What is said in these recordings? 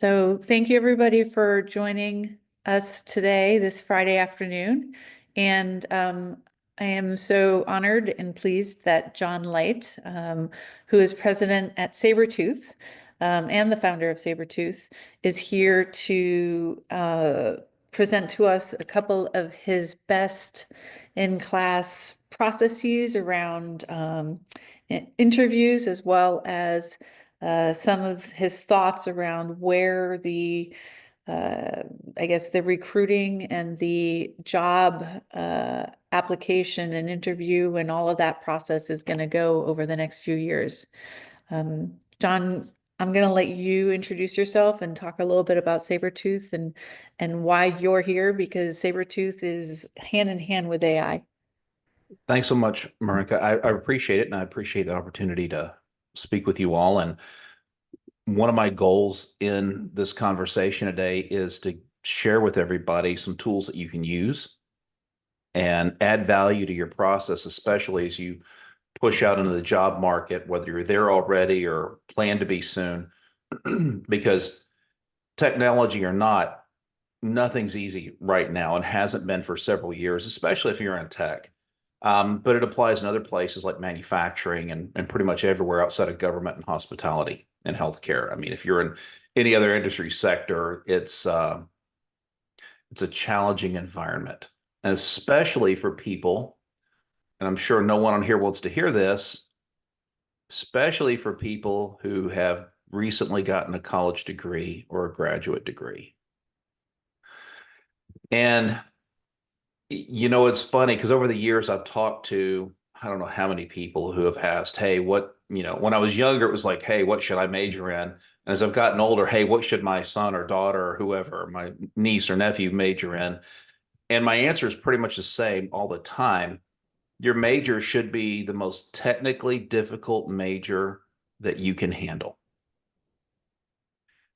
So thank you everybody for joining us today, this Friday afternoon. And I am so honored and pleased that Joh Light, who is president at Sabretooth and the founder of Sabretooth, is here to present to us a couple of his best in-class processes around interviews, as well as some of his thoughts around where the I guess the recruiting and the job application and interview and all of that process is going to go over the next few years. Joh, I'm going to let you introduce yourself and talk a little bit about Sabretooth and why you're here, because Sabretooth is hand in hand with AI. Thanks so much, Marika. I appreciate it, and I appreciate the opportunity to speak with you all. And one of my goals in this conversation today is to share with everybody some tools that you can use and add value to your process, especially as you push out into the job market, whether you're there already or plan to be soon. Because technology or not, nothing's easy right now and hasn't been for several years, especially if you're in tech. But it applies in other places like manufacturing and pretty much everywhere outside of government and hospitality and healthcare. I mean, if you're in any other industry sector, it's a challenging environment, and especially for people. And I'm sure no one on here wants to hear this, especially for people who have recently gotten a college degree or a graduate degree. And it's funny because over the years I've talked to, I don't know how many people who have asked, hey, when I was younger, it was like, hey, what should I major in? And as I've gotten older, hey, what should my son or daughter or whoever, my niece or nephew major in? And my answer is pretty much the same all the time. Your major should be the most technically difficult major that you can handle.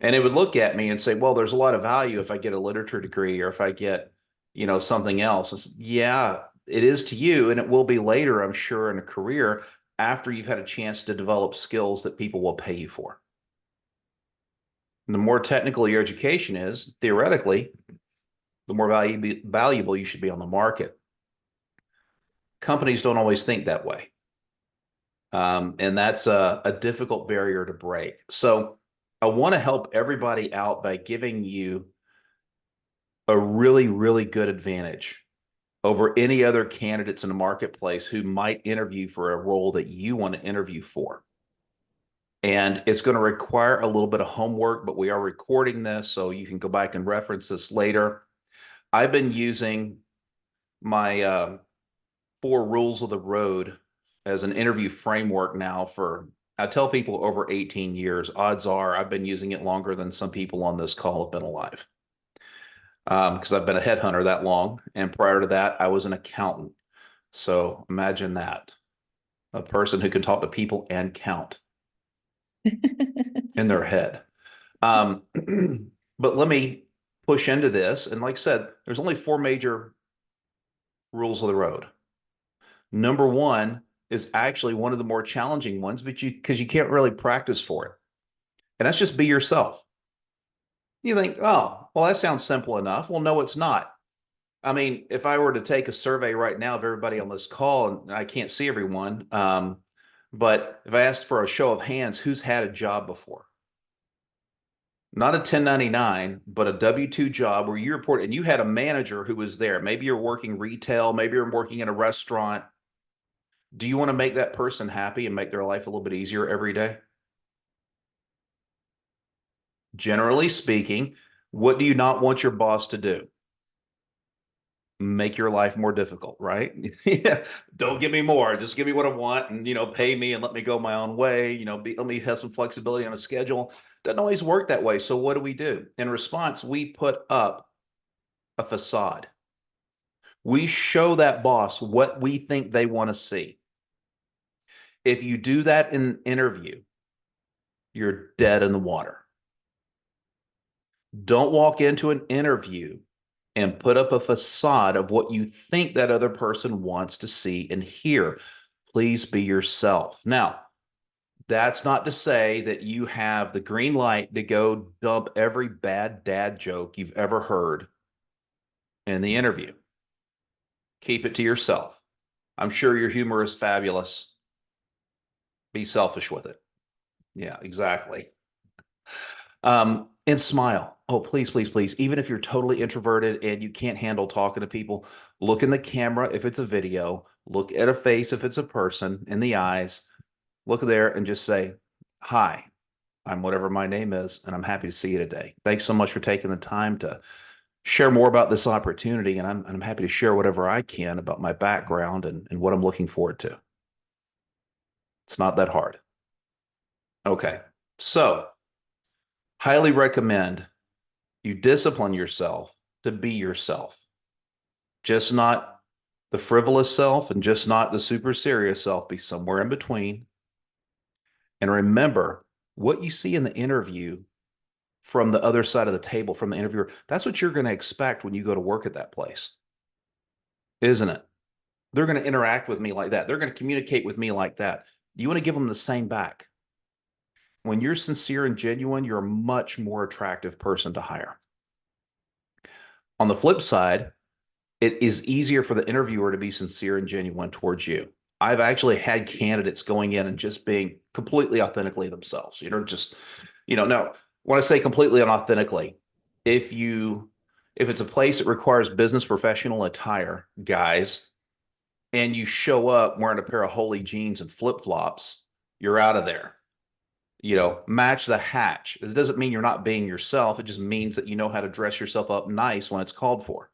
And it would look at me and say, well, there's a lot of value if I get a literature degree or if I get, something else. Yeah, it is to you. And it will be later, I'm sure, in a career after you've had a chance to develop skills that people will pay you for. And the more technical your education is, theoretically, the more valuable you should be on the market. Companies don't always think that way. And that's a difficult barrier to break. So I want to help everybody out by giving you a really, really good advantage over any other candidates in the marketplace who might interview for a role that you want to interview for. And it's going to require a little bit of homework, but we are recording this, so you can go back and reference this later. I've been using my 4 rules of the road as an interview framework now for, I tell people, over 18 years. Odds are I've been using it longer than some people on this call have been alive. Because I've been a headhunter that long. And prior to that, I was an accountant. So imagine that. A person who can talk to people and count in their head. But let me push into this. And like I said, there's only 4 major rules of the road. Number 1 is actually one of the more challenging ones, but because you can't really practice for it. And that's just be yourself. You think, oh, well, that sounds simple enough. Well, no, it's not. I mean, if I were to take a survey right now of everybody on this call, and I can't see everyone, but if I asked for a show of hands, who's had a job before? Not a 1099, but a W-2 job where you report and you had a manager who was there. Maybe you're working retail, maybe you're working in a restaurant. Do you want to make that person happy and make their life a little bit easier every day? Generally speaking, what do you not want your boss to do? Make your life more difficult, right? Yeah. Don't give me more. Just give me what I want and, pay me and let me go my own way. Let me have some flexibility on a schedule. Doesn't always work that way. So what do? In response, we put up a facade. We show that boss what we think they want to see. If you do that in an interview, you're dead in the water. Don't walk into an interview and put up a facade of what you think that other person wants to see and hear. Please be yourself. Now, That's not to say that you have the green light to go dump every bad dad joke you've ever heard in the interview. Keep it to yourself. I'm sure your humor is fabulous. Be selfish with it. Yeah, exactly. And smile. Oh, please, please, please. Even if you're totally introverted and you can't handle talking to people, look in the camera if it's a video, look at a face if it's a person, in the eyes, look there and just say, "Hi, I'm whatever my name is, and I'm happy to see you today. Thanks so much for taking the time to share more about this opportunity. And I'm happy to share whatever I can about my background and what I'm looking forward to." It's not that hard. Okay. So, highly recommend you discipline yourself to be yourself, just not the frivolous self and just not the super serious self. Be somewhere in between. And remember, what you see in the interview from the other side of the table, from the interviewer, that's what you're going to expect when you go to work at that place, isn't it? They're going to interact with me like that. They're going to communicate with me like that. You want to give them the same back. When you're sincere and genuine, you're a much more attractive person to hire. On the flip side, it is easier for the interviewer to be sincere and genuine towards you. I've actually had candidates going in and just being completely authentically themselves. Just, no, when I say completely and authentically, if you, if it's a place that requires business professional attire, guys, and you show up wearing a pair of holy jeans and flip flops, you're out of there. Match the hatch. This doesn't mean you're not being yourself. It just means that you know how to dress yourself up nice when it's called for.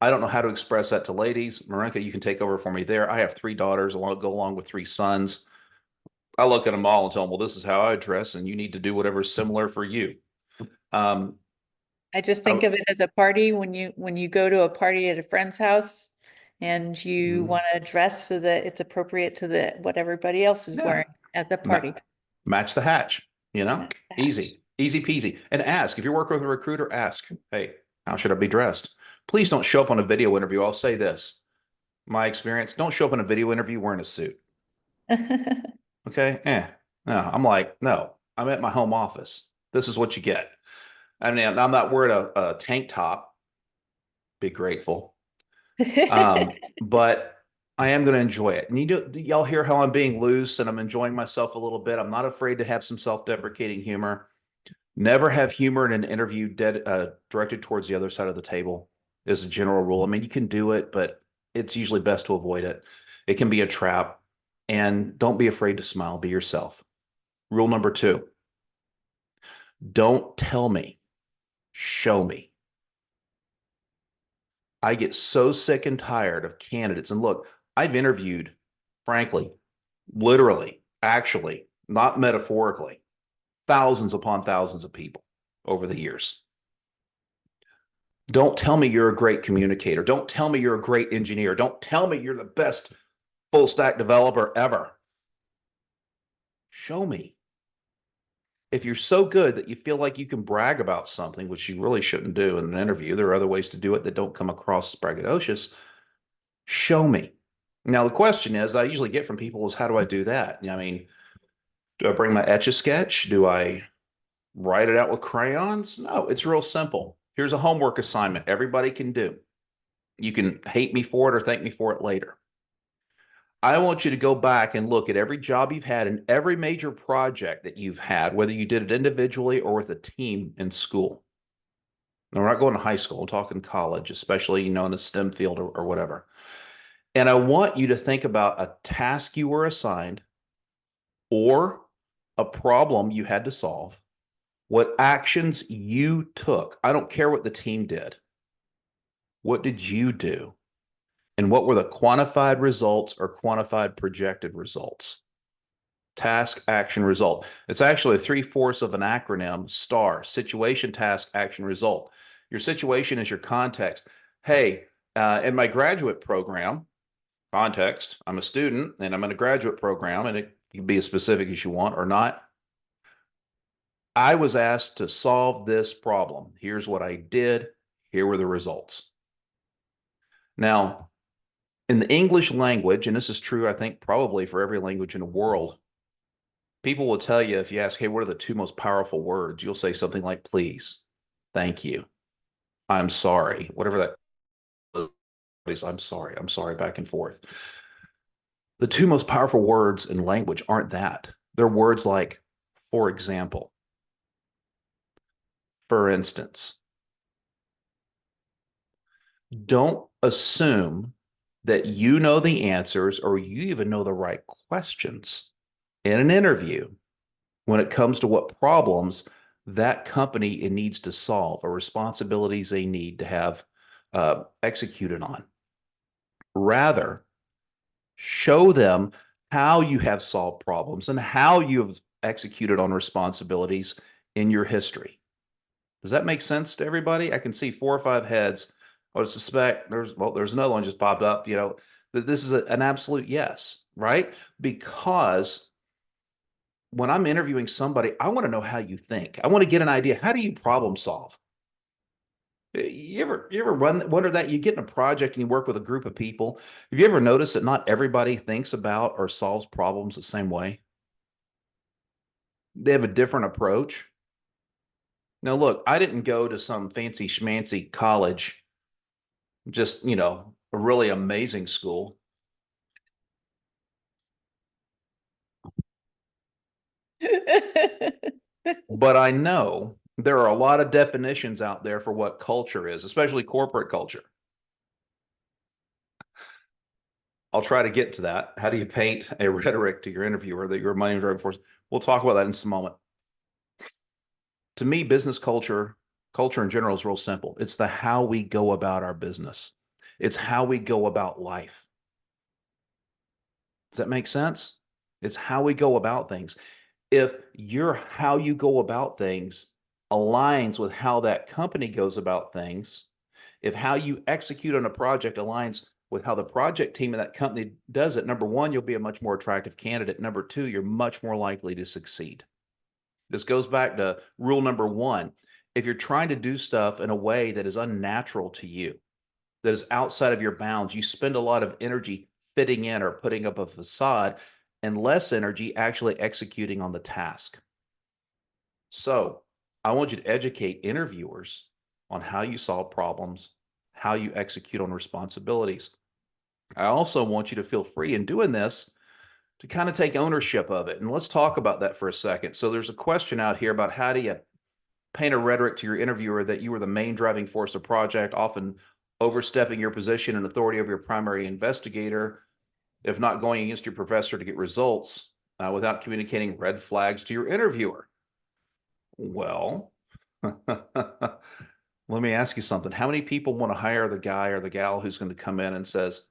I don't know how to express that to ladies. Marinka, you can take over for me there. I have three daughters, go along with three sons. I look at them all and tell them, well, this is how I dress, and you need to do whatever's similar for you. Um, I just think I, of it as a party when you go to a party at a friend's house and you mm, want to dress so that it's appropriate to the what everybody else is yeah, wearing at the ma- party. match the hatch, That's the easy, hatch. easy peasy. And ask if you work with a recruiter, ask, hey, how should I be dressed? Please don't show up on a video interview. I'll say this, my experience, don't show up in a video interview wearing a suit. Okay. No, I'm like, no, I'm at my home office. This is what you get. I mean, I'm not wearing a tank top. Be grateful. But I am going to enjoy it. And y'all hear how I'm being loose and I'm enjoying myself a little bit. I'm not afraid to have some self-deprecating humor. Never have humor in an interview directed towards the other side of the table is a general rule. I mean, you can do it, but it's usually best to avoid it. It can be a trap. And don't be afraid to smile. Be yourself. Rule number 2, don't tell me, show me. I get so sick and tired of candidates. And look, I've interviewed, frankly, literally, actually, not metaphorically, thousands upon thousands of people over the years. Don't tell me you're a great communicator. Don't tell me you're a great engineer. Don't tell me you're the best full stack developer ever. Show me. If you're so good that you feel like you can brag about something, which you really shouldn't do in an interview, there are other ways to do it that don't come across as braggadocious. Show me. Now, the question is, I usually get from people is, how do I do that? I mean, do I bring my etch a sketch? Do I write it out with crayons? No, it's real simple. Here's a homework assignment everybody can do. You can hate me for it or thank me for it later. I want you to go back and look at every job you've had and every major project that you've had, whether you did it individually or with a team in school. Now, we're not going to high school, I'm talking college, especially, in the STEM field or whatever. And I want you to think about a task you were assigned or a problem you had to solve, what actions you took. I don't care what the team did. What did you do? And what were the quantified results or quantified projected results? Task, action, result. It's actually 3/4 of an acronym, STAR, situation, task, action, result. Your situation is your context. Hey, in my graduate program, context, I'm a student and I'm in a graduate program, and it can be as specific as you want or not. I was asked to solve this problem. Here's what I did. Here were the results. Now, in the English language, and this is true, I think, probably for every language in the world, People will tell you, if you ask, hey, what are the two most powerful words? You'll say something like, please, thank you, I'm sorry, whatever that is. I'm sorry, back and forth. The two most powerful words in language aren't that. They're words like, for example, for instance. Don't assume that you know the answers or you even know the right questions in an interview when it comes to what problems that company it needs to solve or responsibilities they need to have executed on. Rather, show them how you have solved problems and how you have executed on responsibilities in your history. Does that make sense to everybody? I can see 4 or 5 heads. I would suspect there's another one just popped up, that this is an absolute yes, right? Because when I'm interviewing somebody, I want to know how you think. I want to get an idea. How do you problem solve? You ever wonder that you get in a project and you work with a group of people? Have you ever noticed that not everybody thinks about or solves problems the same way? They have a different approach. Now, look, I didn't go to some fancy schmancy college, just, a really amazing school. But I know there are a lot of definitions out there for what culture is, especially corporate culture. I'll try to get to that. How do you paint a rhetoric to your interviewer that you're a money driving force? We'll talk about that in just a moment. To me, business culture in general is real simple. It's the how we go about our business. It's how we go about life. Does that make sense? It's how we go about things. If your how you go about things aligns with how that company goes about things, if how you execute on a project aligns with how the project team of that company does it, number one, you'll be a much more attractive candidate. Number two, you're much more likely to succeed. This goes back to rule number one. If you're trying to do stuff in a way that is unnatural to you, that is outside of your bounds, you spend a lot of energy fitting in or putting up a facade and less energy actually executing on the task. So I want you to educate interviewers on how you solve problems, how you execute on responsibilities. I also want you to feel free in doing this to kind of take ownership of it. And let's talk about that for a second. So there's a question out here about how do you paint a rhetoric to your interviewer that you were the main driving force of project, often overstepping your position and authority over your primary investigator, if not going against your professor to get results without communicating red flags to your interviewer. Well, let me ask you something. How many people want to hire the guy or the gal who's going to come in and says,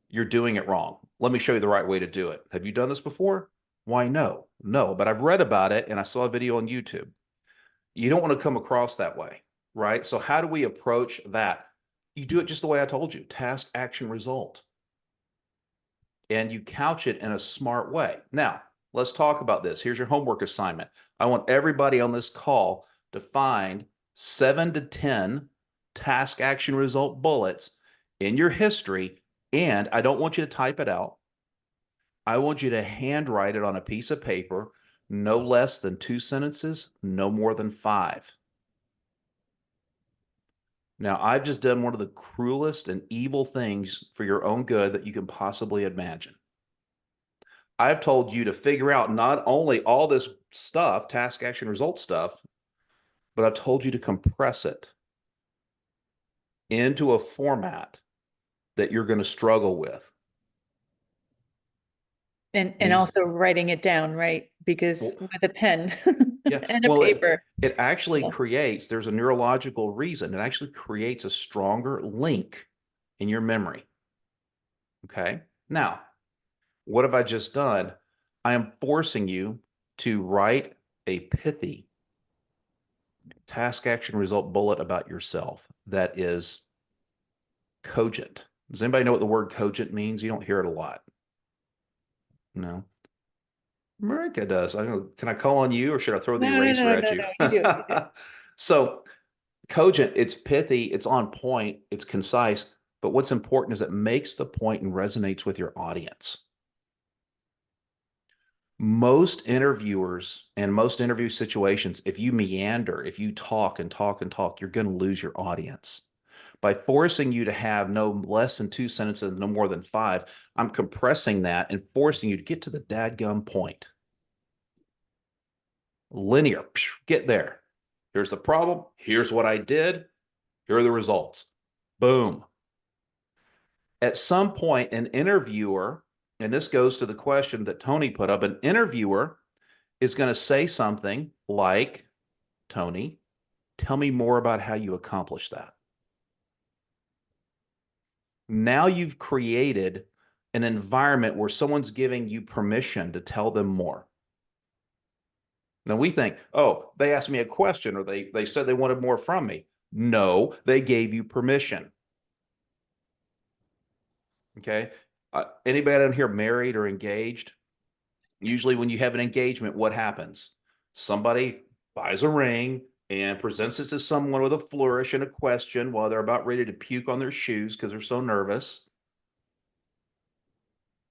you're doing it wrong. Let me show you the right way to do it. Have you done this before? Why, no, no, but I've read about it and I saw a video on YouTube. You don't want to come across that way, right? So how do we approach that? You do it just the way I told you, task, action, result. And you couch it in a smart way. Now, let's talk about this. Here's your homework assignment. I want everybody on this call to find 7 to 10 task, action, result bullets in your history. And I don't want you to type it out. I want you to handwrite it on a piece of paper, no less than 2 sentences, no more than 5. Now, I've just done one of the cruelest and evil things for your own good that you can possibly imagine. I've told you to figure out not only all this stuff, task, action, result stuff, but I've told you to compress it into a format that you're going to struggle with. And also writing it down, right? Because Well, with a pen yeah, and a well, paper. it actually Yeah. creates, there's a neurological reason. It actually creates a stronger link in your memory. Okay. Now, what have I just done? I am forcing you to write a pithy task action result bullet about yourself that is cogent. Does anybody know what the word cogent means? You don't hear it a lot. No. Marika does. I know. Can I call on you or should I throw the No, no, eraser no, at no, you? no. You do it. You do it. So cogent, it's pithy, it's on point, it's concise, but what's important is it makes the point and resonates with your audience. Most interviewers and most interview situations, if you meander, if you talk and talk and talk, you're going to lose your audience. By forcing you to have no less than 2 sentences, no more than five, I'm compressing that and forcing you to get to the dadgum point. Linear, get there. Here's the problem. Here's what I did. Here are the results. Boom. At some point, an interviewer, and this goes to the question that Tony put up, an interviewer is going to say something like, Tony, tell me more about how you accomplished that. Now you've created an environment where someone's giving you permission to tell them more. Now we think, oh, they asked me a question or they said they wanted more from me. No, they gave you permission. Okay. Anybody in here married or engaged? Usually when you have an engagement, what happens? Somebody buys a ring and presents it to someone with a flourish and a question while they're about ready to puke on their shoes because they're so nervous.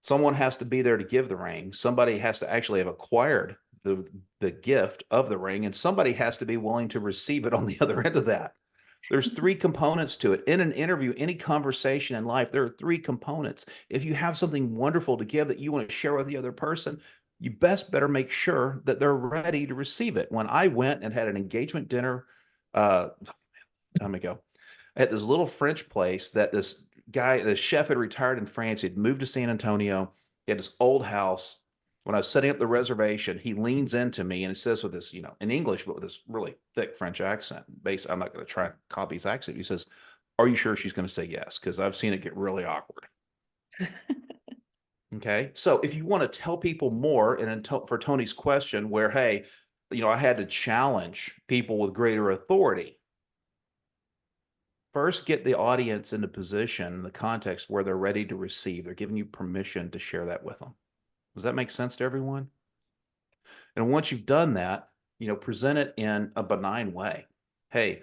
Someone has to be there to give the ring. Somebody has to actually have acquired the gift of the ring, and somebody has to be willing to receive it on the other end of that. There's three components to it. In an interview, any conversation in life, there are three components. If you have something wonderful to give that you want to share with the other person, you best better make sure that they're ready to receive it. When I went and had an engagement dinner time ago at this little French place that this guy, the chef had retired in France. He'd moved to San Antonio. He had this old house. When I was setting up the reservation, he leans into me and he says with this, in English, but with this really thick French accent. Basically, I'm not going to try and copy his accent. He says, are you sure she's going to say yes? Because I've seen it get really awkward. Okay. So if you want to tell people more, and for Tony's question, where, hey, I had to challenge people with greater authority. First, get the audience in the position, the context where they're ready to receive. They're giving you permission to share that with them. Does that make sense to everyone? And once you've done that, present it in a benign way. Hey,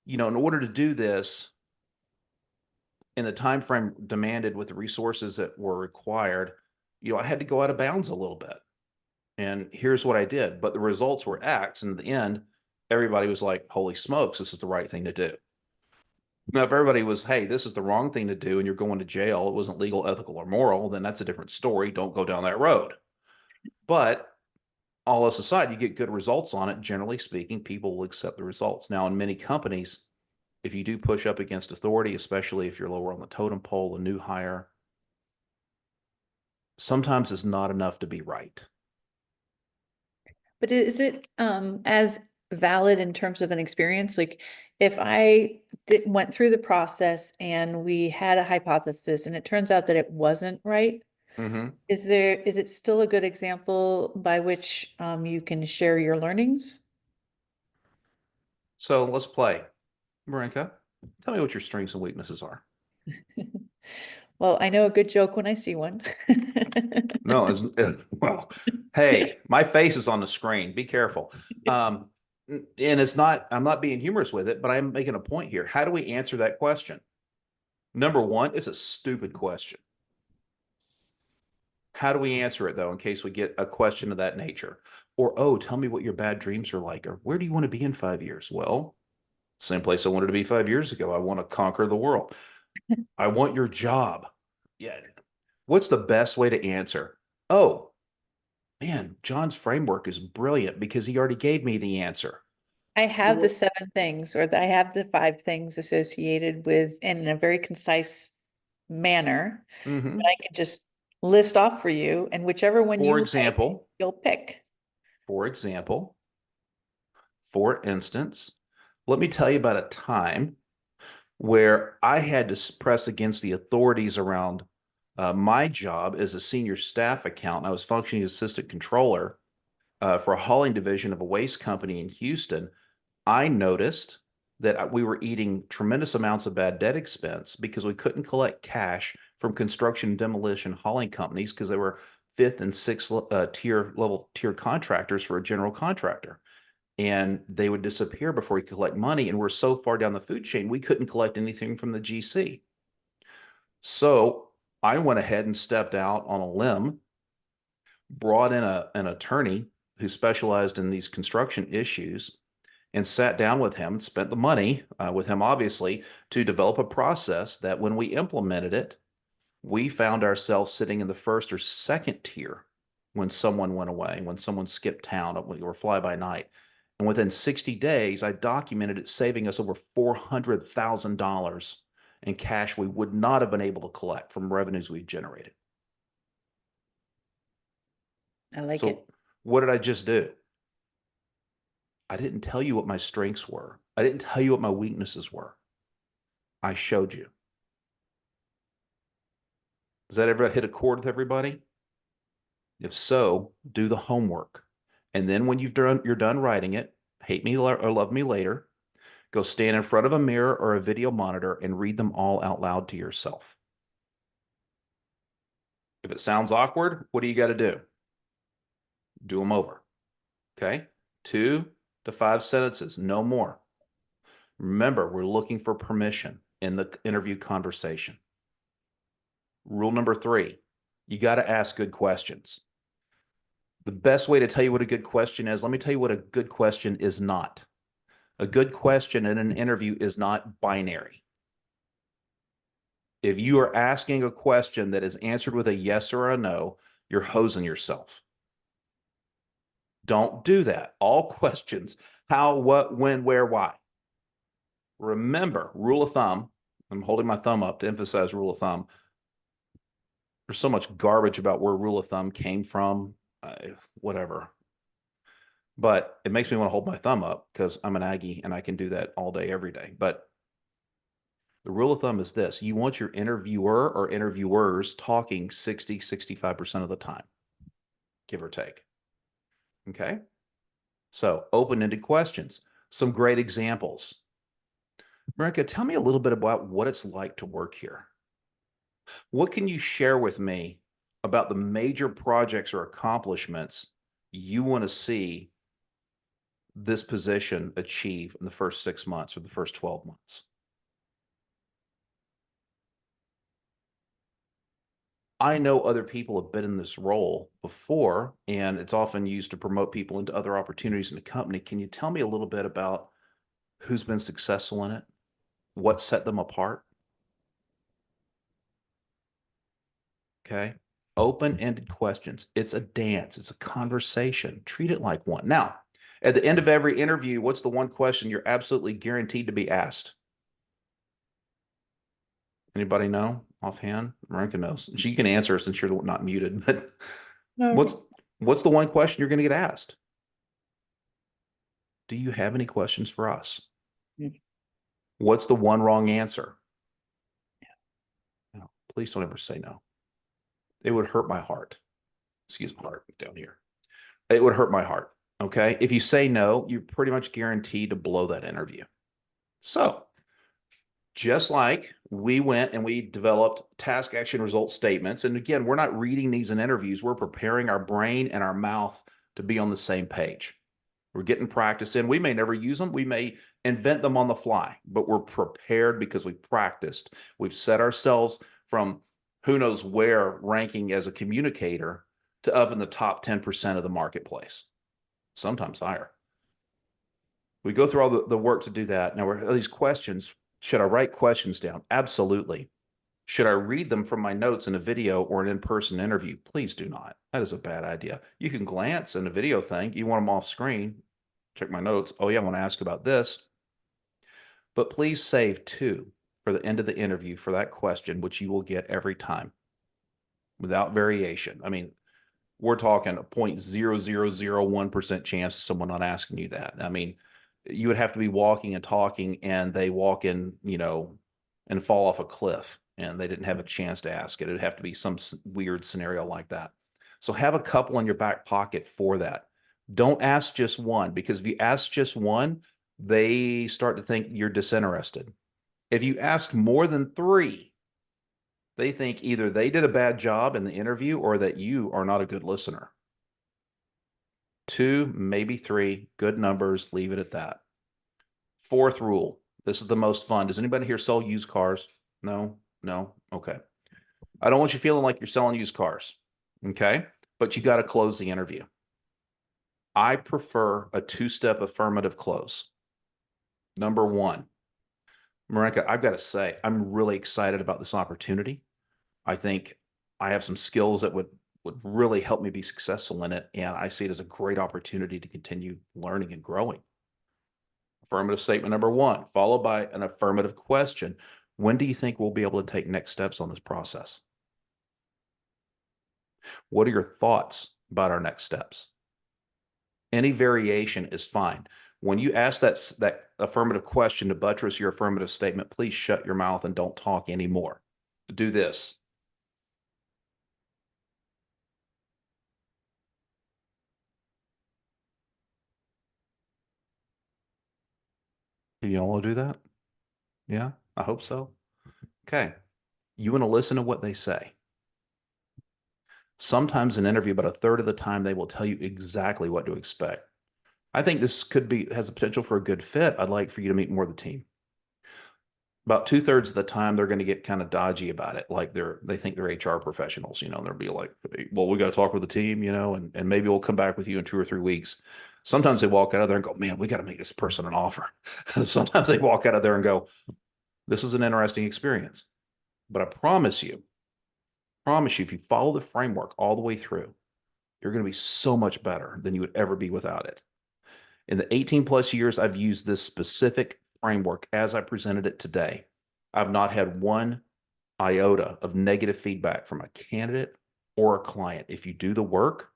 in order to do this in the time frame demanded with the resources that were required, I had to go out of bounds a little bit. And here's what I did. But the results were X. And in the end, everybody was like, holy smokes, this is the right thing to do. Now, if everybody was, hey, this is the wrong thing to do and you're going to jail, it wasn't legal, ethical, or moral, then that's a different story. Don't go down that road. But all else aside, you get good results on it. Generally speaking, people will accept the results. Now, in many companies, if you do push up against authority, especially if you're lower on the totem pole, a new hire, sometimes it's not enough to be right. But is it as valid in terms of an experience? Like if I went through the process and we had a hypothesis and it turns out that it wasn't right, Mm-hmm. is it still a good example by which you can share your learnings? So let's play. Marinka, tell me what your strengths and weaknesses are. Well, I know a good joke when I see one. No, well, hey, my face is on the screen. Be careful. And I'm not being humorous with it, but I'm making a point here. How do we answer that question? Number one, it's a stupid question. How do we answer it though, in case we get a question of that nature? Or, oh, tell me what your bad dreams are like, or where do you want to be in 5 years? Well, same place I wanted to be 5 years ago. I want to conquer the world. I want your job. Yeah. What's the best way to answer? Oh, man, John's framework is brilliant because he already gave me the answer. I have the 7 things, or I have the 5 things associated with, in a very concise manner that Mm-hmm. I can just list off for you, and whichever one For you like, example, you'll pick. for example, for instance, let me tell you about a time where I had to press against the authorities around my job as a senior staff accountant. I was functioning as assistant controller for a hauling division of a waste company in Houston. I noticed that we were eating tremendous amounts of bad debt expense because we couldn't collect cash from construction and demolition hauling companies because they were fifth and sixth tier contractors for a general contractor. And they would disappear before we could collect money. And we're so far down the food chain, we couldn't collect anything from the GC. So I went ahead and stepped out on a limb brought in an attorney who specialized in these construction issues and sat down with him and spent the money with him, obviously, to develop a process that when we implemented it, we found ourselves sitting in the first or second tier when someone went away, when someone skipped town or fly by night. And within 60 days, I documented it saving us over $400,000 in cash we would not have been able to collect from revenues we generated. I like it. So, what did I just do? I didn't tell you what my strengths were. I didn't tell you what my weaknesses were. I showed you. Does that ever hit a chord with everybody? If so, do the homework. And then when you're done writing it, hate me or love me later, go stand in front of a mirror or a video monitor and read them all out loud to yourself. If it sounds awkward, what do you got to do? Do them over. Okay? 2 to 5 sentences, no more. Remember, we're looking for permission in the interview conversation. Rule number 3, you got to ask good questions. The best way to tell you what a good question is, let me tell you what a good question is not. A good question in an interview is not binary. If you are asking a question that is answered with a yes or a no, you're hosing yourself. Don't do that. All questions, how, what, when, where, why. Remember, rule of thumb, I'm holding my thumb up to emphasize rule of thumb. There's so much garbage about where rule of thumb came from, whatever. But it makes me want to hold my thumb up because I'm an Aggie and I can do that all day, every day. But the rule of thumb is this: you want your interviewer or interviewers talking 60, 65% of the time, give or take. Okay. So open-ended questions, some great examples. Marika, tell me a little bit about what it's like to work here. What can you share with me about the major projects or accomplishments you want to see this position achieve in the first 6 months or the first 12 months? I know other people have been in this role before, and it's often used to promote people into other opportunities in the company. Can you tell me a little bit about who's been successful in it? What set them apart? Okay. Open-ended questions. It's a dance. It's a conversation. Treat it like one. Now, at the end of every interview, what's the one question you're absolutely guaranteed to be asked? Anybody know offhand? Marika knows. She can answer since you're not muted, but No. what's the one question you're going to get asked? Do you have any questions for us? What's the one wrong answer? No, please don't ever say no. It would hurt my heart. Excuse my heart down here. It would hurt my heart. Okay. If you say no, you're pretty much guaranteed to blow that interview. So, just like we went and we developed task action result statements. And again, we're not reading these in interviews. We're preparing our brain and our mouth to be on the same page. We're getting practice in. We may never use them. We may invent them on the fly, but we're prepared because we've practiced. We've set ourselves from who knows where ranking as a communicator to up in the top 10% of the marketplace, sometimes higher. We go through all the work to do that. Now, these questions, should I write questions down? Absolutely. Should I read them from my notes in a video or an in-person interview? Please do not. That is a bad idea. You can glance in a video thing. You want them off screen. Check my notes. Oh, yeah, I want to ask about this. But please save 2 for the end of the interview for that question, which you will get every time without variation. I mean, we're talking a 0.0001% chance of someone not asking you that. I mean, you would have to be walking and talking and they walk in, and fall off a cliff and they didn't have a chance to ask it. It'd have to be some weird scenario like that. So have a couple in your back pocket for that. Don't ask just one, because if you ask just one, they start to think you're disinterested. If you ask more than 3, they think either they did a bad job in the interview or that you are not a good listener. 2, maybe 3, good numbers, leave it at that. 4th rule. This is the most fun. Does anybody here sell used cars? No? Okay. I don't want you feeling like you're selling used cars. Okay. but you got to close the interview. I prefer a two-step affirmative close. Number one, Marinka, I've got to say, I'm really excited about this opportunity. I think I have some skills that would really help me be successful in it, and I see it as a great opportunity to continue learning and growing. Affirmative statement number one, followed by an affirmative question. When do you think we'll be able to take next steps on this process? What are your thoughts about our next steps? Any variation is fine. When you ask that affirmative question to buttress your affirmative statement, please shut your mouth and don't talk anymore. Do this. Do you all want to do that? Yeah, I hope so. Okay. You want to listen to what they say. Sometimes in an interview, about a third of the time, they will tell you exactly what to expect. I think this has the potential for a good fit. I'd like for you to meet more of the team. About 2/3 of the time, they're going to get kind of dodgy about it. Like they think they're HR professionals, and they'll be like, well, we got to talk with the team, and maybe we'll come back with you in 2 or 3 weeks. Sometimes they walk out of there and go, man, we got to make this person an offer. Sometimes they walk out of there and go, this is an interesting experience. But I promise you, if you follow the framework all the way through, you're going to be so much better than you would ever be without it. In the 18 plus years I've used this specific framework as I presented it today, I've not had one iota of negative feedback from a candidate or a client. If you do the work,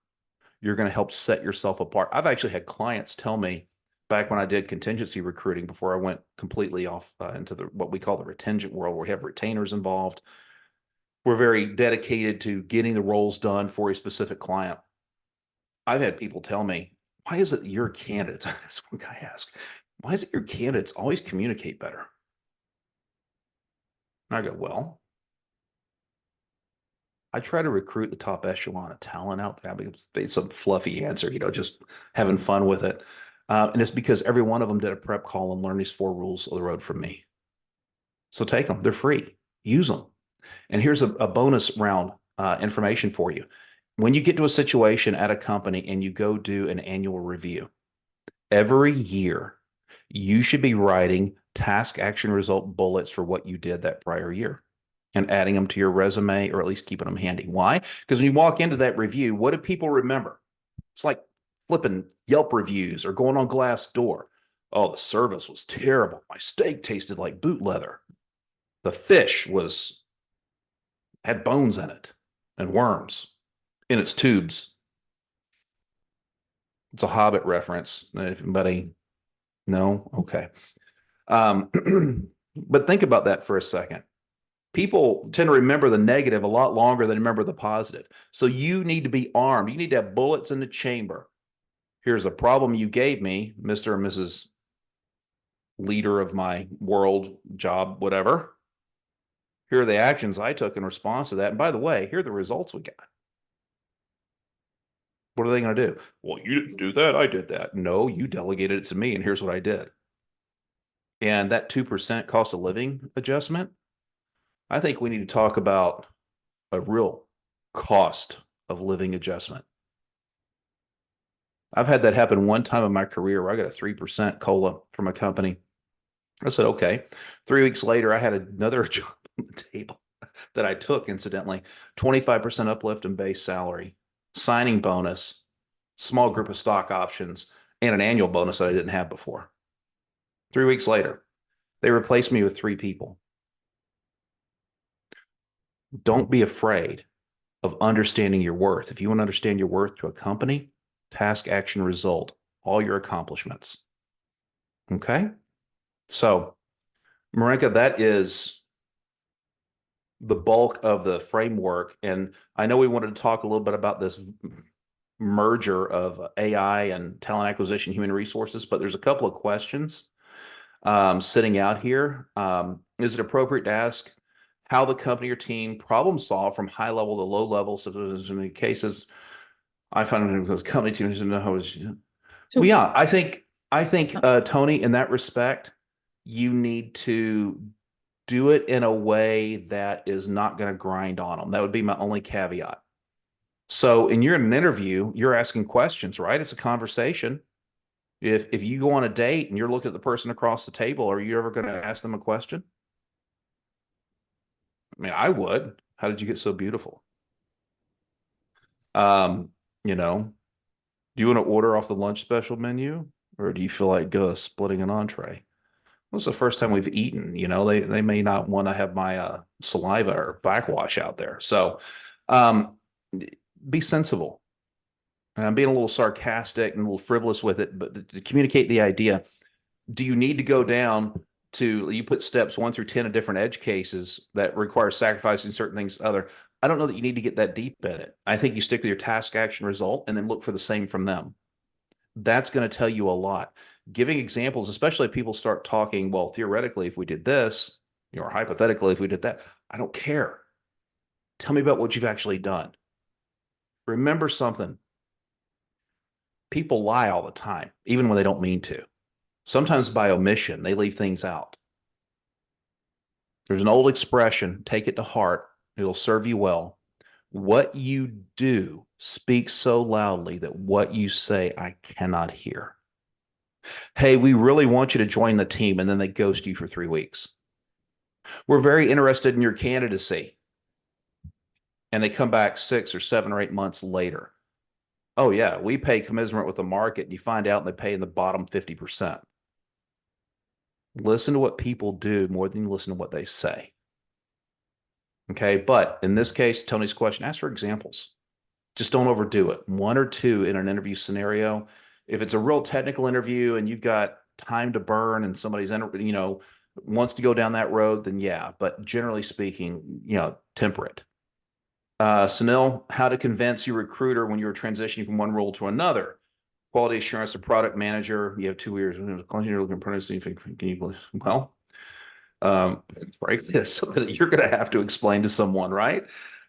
you're going to help set yourself apart. I've actually had clients tell me back when I did contingency recruiting before I went completely off into what we call the retention world, where we have retainers involved. We're very dedicated to getting the roles done for a specific client. I've had people tell me, why is it your candidates? That's one guy asked, why is it your candidates always communicate better? And I go, well, I try to recruit the top echelon of talent out there. I mean, it's some fluffy answer, just having fun with it. And it's because every one of them did a prep call and learned these 4 rules of the road from me. So take them. They're free. Use them. And here's a bonus round information for you. When you get to a situation at a company and you go do an annual review, every year you should be writing task action result bullets for what you did that prior year and adding them to your resume, or at least keeping them handy. Why? Because when you walk into that review, what do people remember? It's like flipping Yelp reviews or going on Glassdoor. Oh, the service was terrible. My steak tasted like boot leather. The fish had bones in it and worms in its tubes. It's a Hobbit reference. Anybody? No? Okay. But think about that for a second. People tend to remember the negative a lot longer than remember the positive. So you need to be armed. You need to have bullets in the chamber. Here's a problem you gave me, Mr. and Mrs. Leader of my world, job, whatever. Here are the actions I took in response to that. And by the way, here are the results we got. What are they going to do? Well, you didn't do that. I did that. No, you delegated it to me, and here's what I did. And that 2% cost of living adjustment, I think we need to talk about a real cost of living adjustment. I've had that happen one time in my career where I got a 3% COLA from a company. I said, okay. 3 weeks later, I had another job on the table that I took, incidentally, 25% uplift in base salary, signing bonus, small group of stock options, and an annual bonus that I didn't have before. 3 weeks later, they replaced me with 3 people. Don't be afraid of understanding your worth. If you want to understand your worth to a company, task, action, result, all your accomplishments. Okay? So, Marinka, that is the bulk of the framework. And I know we wanted to talk a little bit about this merger of AI and talent acquisition, human resources, but there's a couple of questions sitting out here. Is it appropriate to ask how the company or team problem solve from high level to low level? So there's many cases I find those company teams know how is. Well, yeah, I think Tony, in that respect, you need to do it in a way that is not going to grind on them. That would be my only caveat. So, and you're in an interview, you're asking questions, right? It's a conversation. If you go on a date and you're looking at the person across the table, are you ever going to ask them a question? I mean, I would. How did you get so beautiful? Um, you know, do you want to order off the lunch special menu, or do you feel like splitting an entree? This is the first time we've eaten. They may not want to have my saliva or backwash out there. So, um, be sensible. And I'm being a little sarcastic and a little frivolous with it, but to communicate the idea, do you need to go down to you put steps 1 through 10 of different edge cases that require sacrificing certain things other? I don't know that you need to get that deep in it. I think you stick with your task action result and then look for the same from them. That's going to tell you a lot. Giving examples, especially if people start talking, well, theoretically, if we did this, or hypothetically, if we did that, I don't care. Tell me about what you've actually done. Remember something. People lie all the time, even when they don't mean to. Sometimes by omission, they leave things out. There's an old expression, take it to heart, it'll serve you well. What you do speaks so loudly that what you say, I cannot hear. Hey, we really want you to join the team, and then they ghost you for 3 weeks. We're very interested in your candidacy. And they come back 6 or 7 or 8 months later. Oh, yeah, we pay commensurate with the market. And you find out they pay in the bottom 50%. Listen to what people do more than you listen to what they say. Okay. But in this case, Tony's question, ask for examples. Just don't overdo it. 1 or 2 in an interview scenario. If it's a real technical interview and you've got time to burn and somebody's, wants to go down that road, then yeah. But generally speaking, temper it. Sunil, how to convince your recruiter when you're transitioning from one role to another. Quality assurance, a product manager. You have 2 years. You're looking for can you believe? Well, frankly, that's something that you're going to have to explain to someone, right?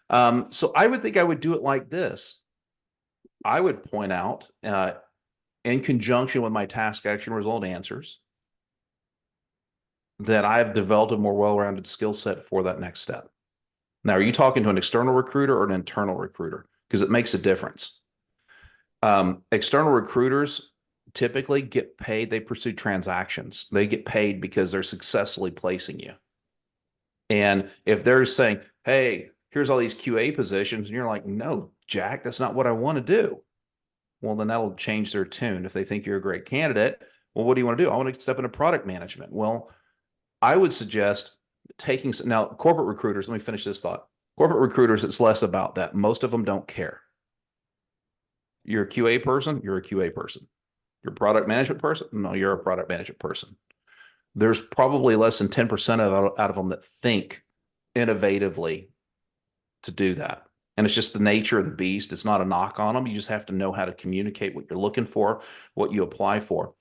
So I would think I would do it like this. I would point out, in conjunction with my task action result answers, that I've developed a more well-rounded skill set for that next step. Now, are you talking to an external recruiter or an internal recruiter? Because it makes a difference. External recruiters typically get paid. They pursue transactions. They get paid because they're successfully placing you. And if they're saying, hey, here's all these QA positions, and you're like, no, Jack, that's not what I want to do. Well, then that'll change their tune. If they think you're a great candidate, well, what do you want to do? I want to step into product management. Well, I would suggest now corporate recruiters, let me finish this thought. Corporate recruiters, it's less about that. Most of them don't care. You're a QA person, you're a QA person. You're a product management person, no, you're a product management person. There's probably less than 10% out of them that think innovatively to do that. And it's just the nature of the beast. It's not a knock on them. You just have to know how to communicate what you're looking for, what you apply for.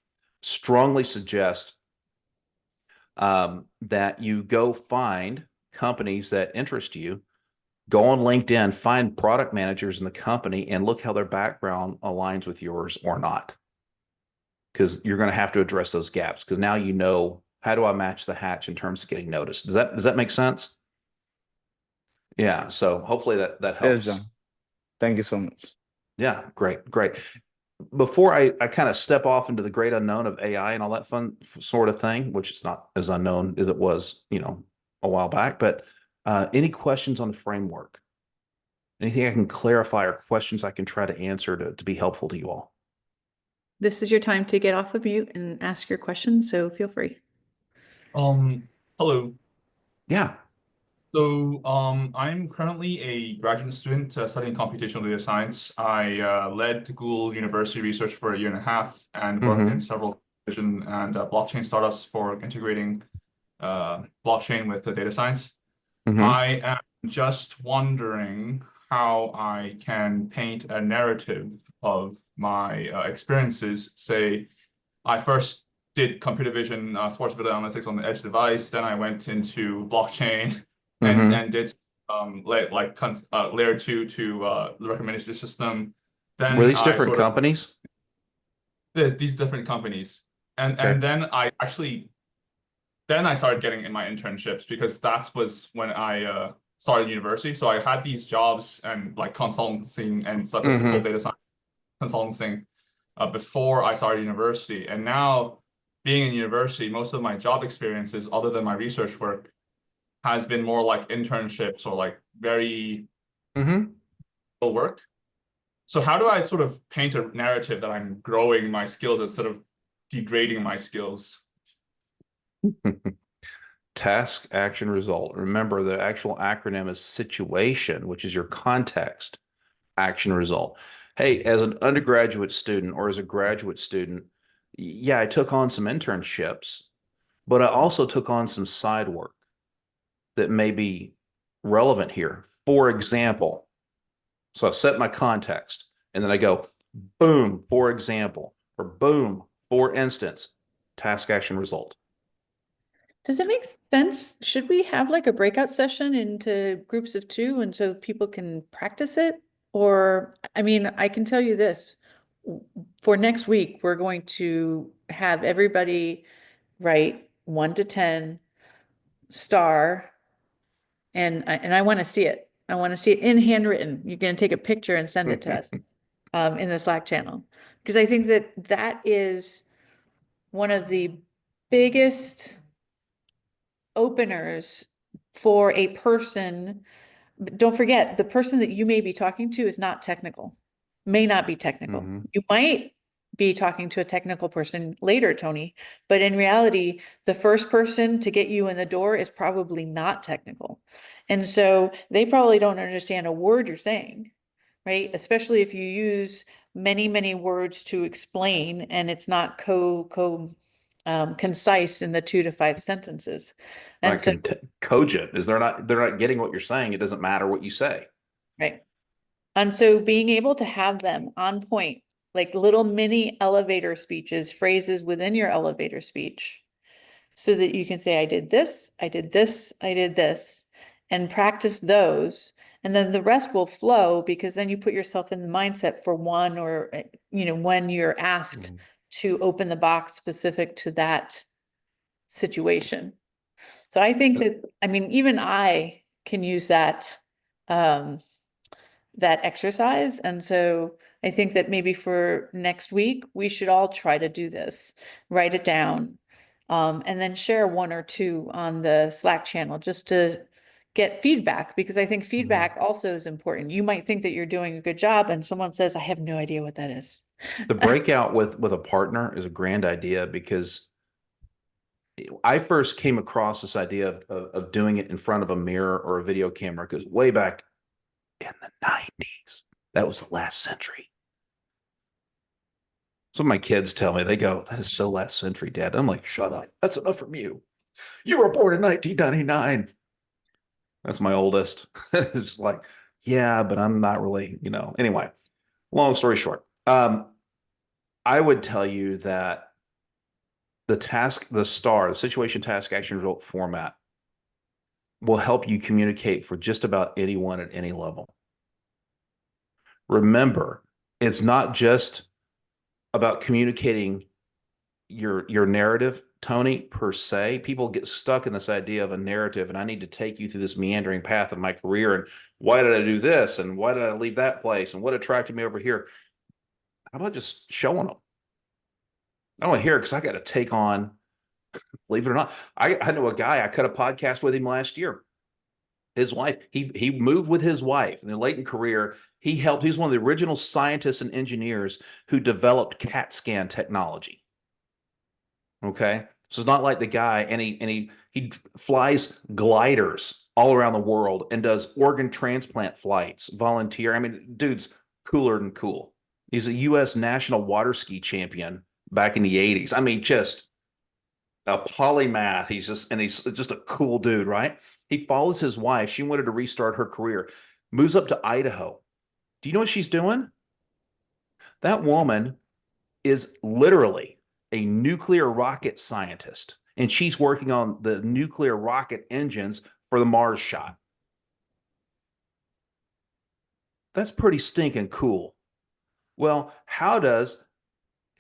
Strongly suggest that you go find companies that interest you. Go on LinkedIn, find product managers in the company, and look how their background aligns with yours or not. Because you're going to have to address those gaps. Because now you know, how do I match the hatch in terms of getting noticed? Does that make sense? Yeah. So hopefully that Yes, helps. John. Thank you so much. Yeah. Great. Great. Before I kind of step off into the great unknown of AI and all that fun sort of thing, which is not as unknown as it was, a while back, but any questions on the framework? Anything I can clarify or questions I can try to answer to be helpful to you all? This is your time to get off of mute and ask your questions, so feel free. Hello. Yeah. So, I'm currently a graduate student studying computational data science. I led Google University research for a year and a half and worked in several vision and blockchain startups for integrating blockchain with the data science. I am just wondering how I can paint a narrative of my experiences. Say, I first did computer vision, sports video analytics on the edge device. Then I went into blockchain and did layer 2 to the recommendation system. Were Then these I different sort of companies? these different companies, and Okay. then I started getting in my internships because that was when I started university. So I had these jobs and like consulting and statistical data science consulting before I started university. And now being in university, most of my job experiences, other than my research work, has been more like internships or like very work. So how do I sort of paint a narrative that I'm growing my skills instead of degrading my skills? Task, action, result. Remember, the actual acronym is situation, which is your context, action, result. Hey, as an undergraduate student or as a graduate student, yeah, I took on some internships, but I also took on some side work that may be relevant here. For example, so I set my context and then I go, boom, for example, or boom, for instance, task, action, result. Does it make sense? Should we have like a breakout session into groups of 2 and so people can practice it? Or, I mean, I can tell you this, for next week, we're going to have everybody write 1 to 10 star, and I want to see it. I want to see it in handwritten. You're going to take a picture and send it to us in the Slack channel. Because I think that that is one of the biggest openers for a person. But don't forget, the person that you may be talking to is not technical, may not be technical. You might be talking to a technical person later, Tony, but in reality, the first person to get you in the door is probably not technical. And so they probably don't understand a word you're saying, right? Especially if you use many, many words to explain and it's not concise in the 2 to 5 sentences. And so, Cogent is they're not getting what you're saying. It doesn't matter what you say. right. And so being able to have them on point, like little mini elevator speeches, phrases within your elevator speech, so that you can say, I did this, I did this, I did this, and practice those. And then the rest will flow because then you put yourself in the mindset for one, or, when you're asked to open the box specific to that situation. So I think that, I mean, even I can use that, that exercise. And so I think that maybe for next week, we should all try to do this, write it down, and then share 1 or 2 on the Slack channel just to get feedback, because I think feedback also is important. You might think that you're doing a good job and someone says, I have no idea what that is. The breakout with a partner is a grand idea, because I first came across this idea of doing it in front of a mirror or a video camera, because way back in the 90s, that was the last century. Some of my kids tell me, they go, that is so last century, Dad. I'm like, shut up. That's enough from you. You were born in 1999. That's my oldest. It's just like, yeah, but I'm not really, Anyway, long story short, I would tell you that the situation, task, action, result format will help you communicate for just about anyone at any level. Remember, it's not just about communicating your narrative, Tony, per se. People get stuck in this idea of a narrative, and I need to take you through this meandering path of my career, and why did I do this, and why did I leave that place, and what attracted me over here. How about just showing them? I want to hear it, because I got to take on, believe it or not, I know a guy, I cut a podcast with him last year. His wife, he moved with his wife in their late in career. He's one of the original scientists and engineers who developed CAT scan technology. Okay. So it's not like the guy, and he flies gliders all around the world and does organ transplant flights, volunteer. I mean, dude's cooler than cool. He's a U.S. national water ski champion back in the 80s. I mean, just a polymath. He's just a cool dude, right? He follows his wife. She wanted to restart her career, moves up to Idaho. Do you know what she's doing? That woman is literally a nuclear rocket scientist, and she's working on the nuclear rocket engines for the Mars shot. That's pretty stinking cool. Well, how does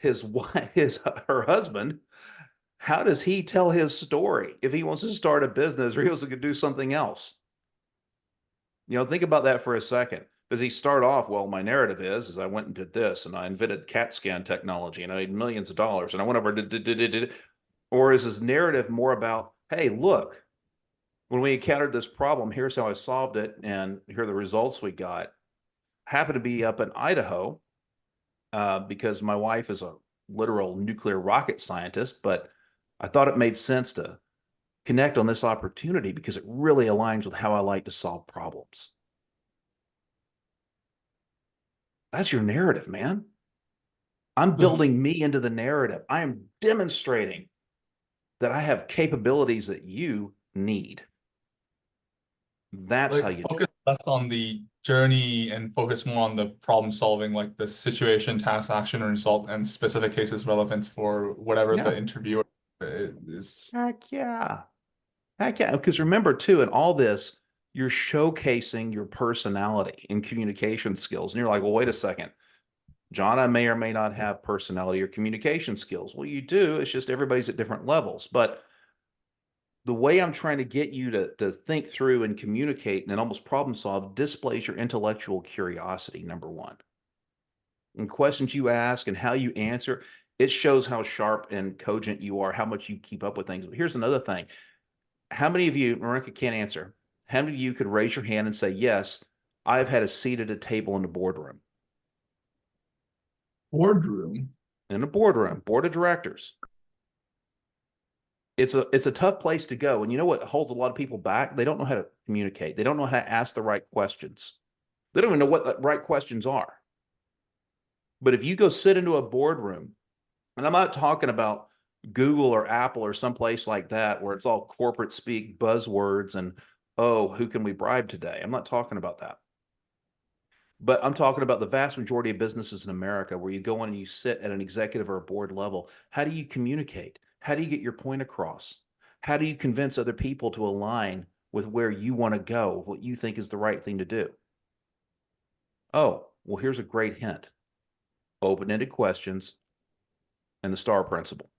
her husband, how does he tell his story if he wants to start a business or he wants to do something else? Think about that for a second. Does he start off, well, my narrative is I went and did this and I invented CAT scan technology and I made millions of dollars and I went over did. Or is his narrative more about, hey, look, when we encountered this problem, here's how I solved it, and here are the results we got. Happened to be up in Idaho because my wife is a literal nuclear rocket scientist, but I thought it made sense to connect on this opportunity because it really aligns with how I like to solve problems. That's your narrative, man. I'm building me into the narrative. I am demonstrating that I have capabilities that you need. That's how you focus less on the journey and focus more on the problem solving, like the situation, task, action, or result, and specific cases relevant for whatever the interviewer is. Heck yeah. Heck yeah. Because remember, too, in all this, you're showcasing your personality and communication skills. And you're like, well, wait a second. John, I may or may not have personality or communication skills. Well, you do. It's just everybody's at different levels. But the way I'm trying to get you to think through and communicate and almost problem solve displays your intellectual curiosity, number one. And questions you ask and how you answer, it shows how sharp and cogent you are, how much you keep up with things. But here's another thing. How many of you, Marika can't answer, how many of you could raise your hand and say, yes, I've had a seat at a table in the boardroom? Boardroom? In a boardroom, board of directors. It's a tough place to go. And you know what holds a lot of people back? They don't know how to communicate. They don't know how to ask the right questions. They don't even know what the right questions are. But if you go sit into a boardroom, and I'm not talking about Google or Apple or someplace like that where it's all corporate speak, buzzwords, and, oh, who can we bribe today? I'm not talking about that. But I'm talking about the vast majority of businesses in America where you go in and you sit at an executive or a board level. How do you communicate? How do you get your point across? How do you convince other people to align with where you want to go, what you think is the right thing to do? Oh, well, here's a great hint. Open-ended questions and the STAR principle.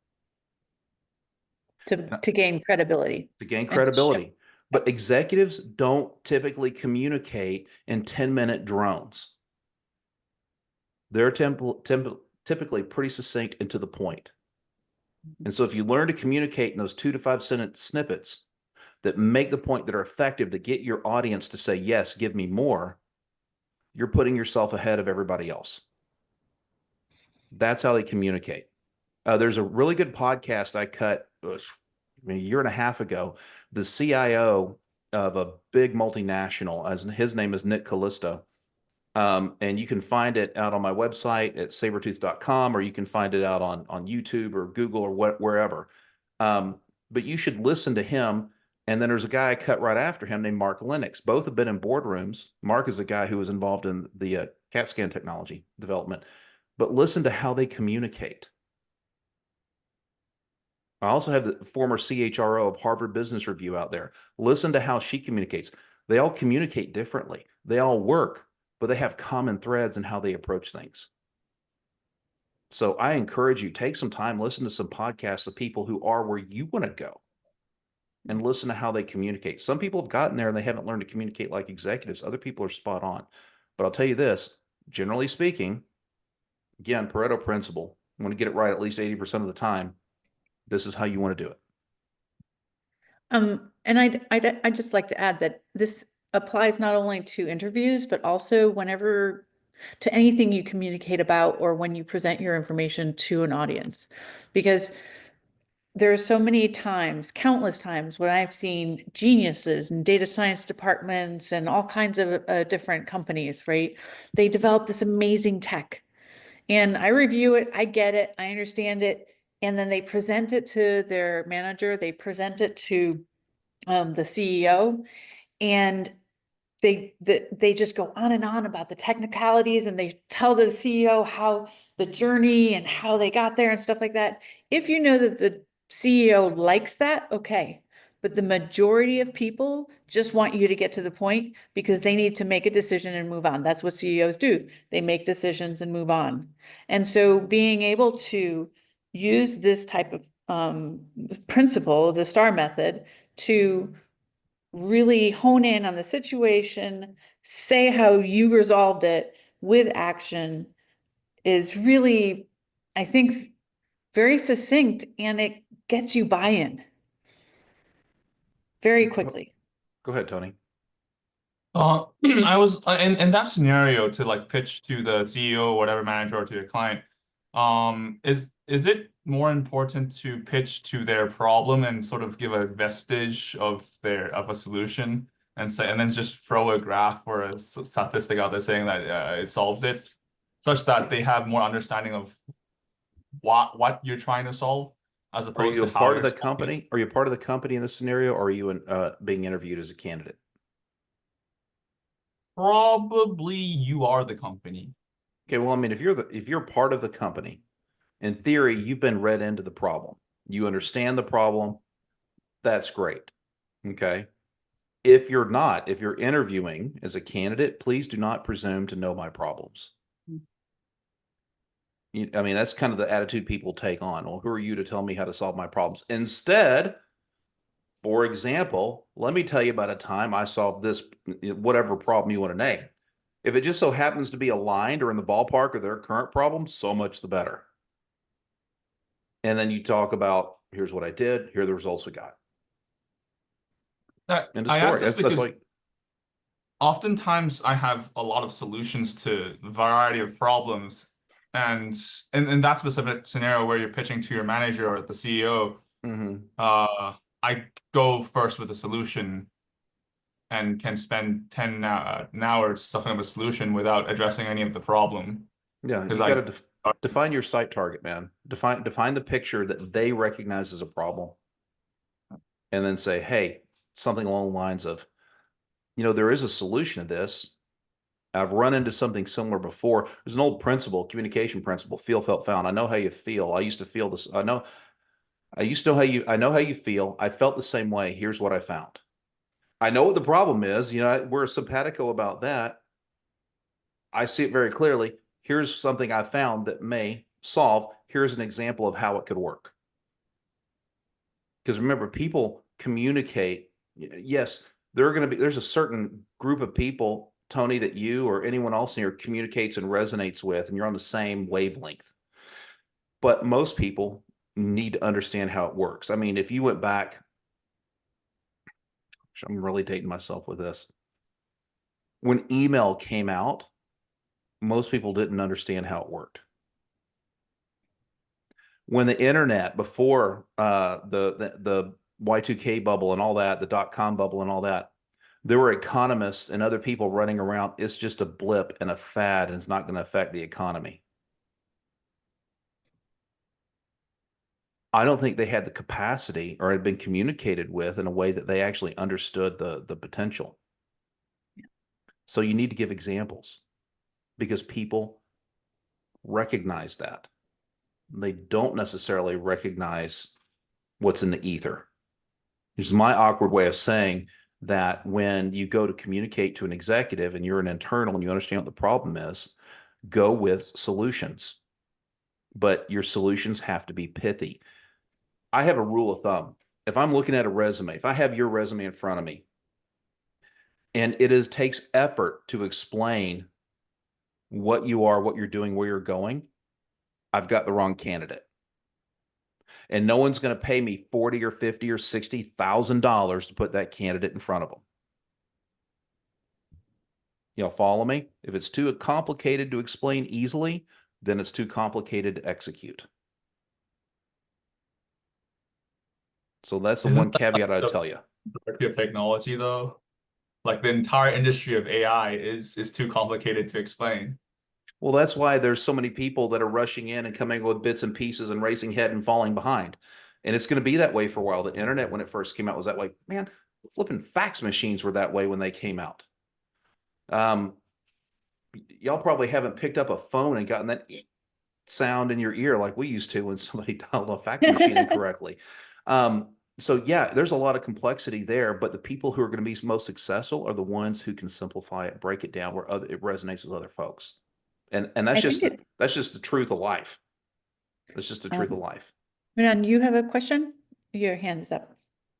To gain credibility. To gain credibility. But executives don't typically communicate in 10-minute drones. They're typically pretty succinct and to the point. And so if you learn to communicate in those 2 to 5 sentence snippets that make the point, that are effective, that get your audience to say, yes, give me more, you're putting yourself ahead of everybody else. That's how they communicate. There's a really good podcast I cut a year and a half ago. The CIO of a big multinational, as his name is Nick Callisto. And you can find it out on my website at sabertooth.com, or you can find it out on YouTube or Google or wherever. But you should listen to him. And then there's a guy I cut right after him named Mark Lennox. Both have been in boardrooms. Mark is a guy who was involved in the CAT scan technology development. But listen to how they communicate. I also have the former CHRO of Harvard Business Review out there. Listen to how she communicates. They all communicate differently. They all work, but they have common threads in how they approach things. So I encourage you, take some time, listen to some podcasts of people who are where you want to go and listen to how they communicate. Some people have gotten there and they haven't learned to communicate like executives. Other people are spot on. But I'll tell you this, generally speaking, again, Pareto principle, you want to get it right at least 80% of the time. This is how you want to do it. And I'd just like to add that this applies not only to interviews, but also whenever to anything you communicate about or when you present your information to an audience. Because there's so many times, countless times, when I've seen geniuses in data science departments and all kinds of different companies, right? They develop this amazing tech. And I review it, I get it, I understand it. And then they present it to their manager, they present it to the CEO, and they just go on and on about the technicalities, and they tell the CEO how the journey and how they got there and stuff like that. If you know that the CEO likes that, okay. But the majority of people just want you to get to the point because they need to make a decision and move on. That's what CEOs do. They make decisions and move on. And so being able to use this type of principle, the STAR method, to really hone in on the situation, say how you resolved it with action is really, I think, very succinct, and it gets you buy-in very quickly. Go ahead, Tony. I was in that scenario to like pitch to the CEO or whatever manager or to your client. Is it more important to pitch to their problem and sort of give a vestige of a solution and say and then just throw a graph or a statistic out there saying that it solved it, such that they have more understanding of what you're trying to solve as Are opposed you a to how part of you're the solving it? company? Are you part of the company in this scenario, or are you being interviewed as a candidate? Probably you are the company. Okay, well, I mean, if you're part of the company, in theory, you've been read into the problem. You understand the problem. That's great. Okay. If you're not, if you're interviewing as a candidate, please do not presume to know my problems. I mean, that's kind of the attitude people take on. Well, who are you to tell me how to solve my problems? Instead, for example, let me tell you about a time I solved this, whatever problem you want to name. If it just so happens to be aligned or in the ballpark of their current problem, so much the better. And then you talk about, here's what I did, here are the results we got. End of I asked story. this That's because like, oftentimes I have a lot of solutions to a variety of problems. And in that specific scenario where you're pitching to your manager or the CEO, I go first with the solution and can spend 10 hours talking about a solution without addressing any of the problem. yeah, Because you got to define your site target, man. Define the picture that they recognize as a problem. And then say, hey, something along the lines of, there is a solution to this. I've run into something similar before. There's an old principle, communication principle, feel, felt, found. I know how you feel. I used to feel this. I know how you feel. I felt the same way. Here's what I found. I know what the problem is. We're simpatico about that. I see it very clearly. Here's something I found that may solve. Here's an example of how it could work. Because remember, people communicate. Yes, there's a certain group of people, Tony, that you or anyone else in here communicates and resonates with, and you're on the same wavelength. But most people need to understand how it works. I mean, if you went back, I'm really dating myself with this. When email came out, most people didn't understand how it worked. When the internet, before the Y2K bubble and all that, the .com bubble and all that, there were economists and other people running around. It's just a blip and a fad, and it's not going to affect the economy. I don't think they had the capacity or had been communicated with in a way that they actually understood the potential. So you need to give examples because people recognize that. They don't necessarily recognize what's in the ether. Which is my awkward way of saying that when you go to communicate to an executive and you're an internal and you understand what the problem is, go with solutions. But your solutions have to be pithy. I have a rule of thumb. If I'm looking at a resume, if I have your resume in front of me, and takes effort to explain what you are, what you're doing, where you're going, I've got the wrong candidate. And no one's going to pay me $40 or $50 or $60,000 to put that candidate in front of them. Y'all follow me? If it's too complicated to explain easily, then it's too complicated to execute. So that's the one caveat I'd tell you. Of technology, though, like the entire industry of AI is too complicated to explain. Well, that's why there's so many people that are rushing in and coming with bits and pieces and racing ahead and falling behind. And it's going to be that way for a while. The internet, when it first came out, was that way. Man, flipping fax machines were that way when they came out. Y'all probably haven't picked up a phone and gotten that sound in your ear like we used to when somebody dialed a fax machine incorrectly. So yeah, there's a lot of complexity there, but the people who are going to be most successful are the ones who can simplify it, break it down where it resonates with other folks. And that's just the truth of life. That's just the truth of life. Miran, you have a question? Your hand is up.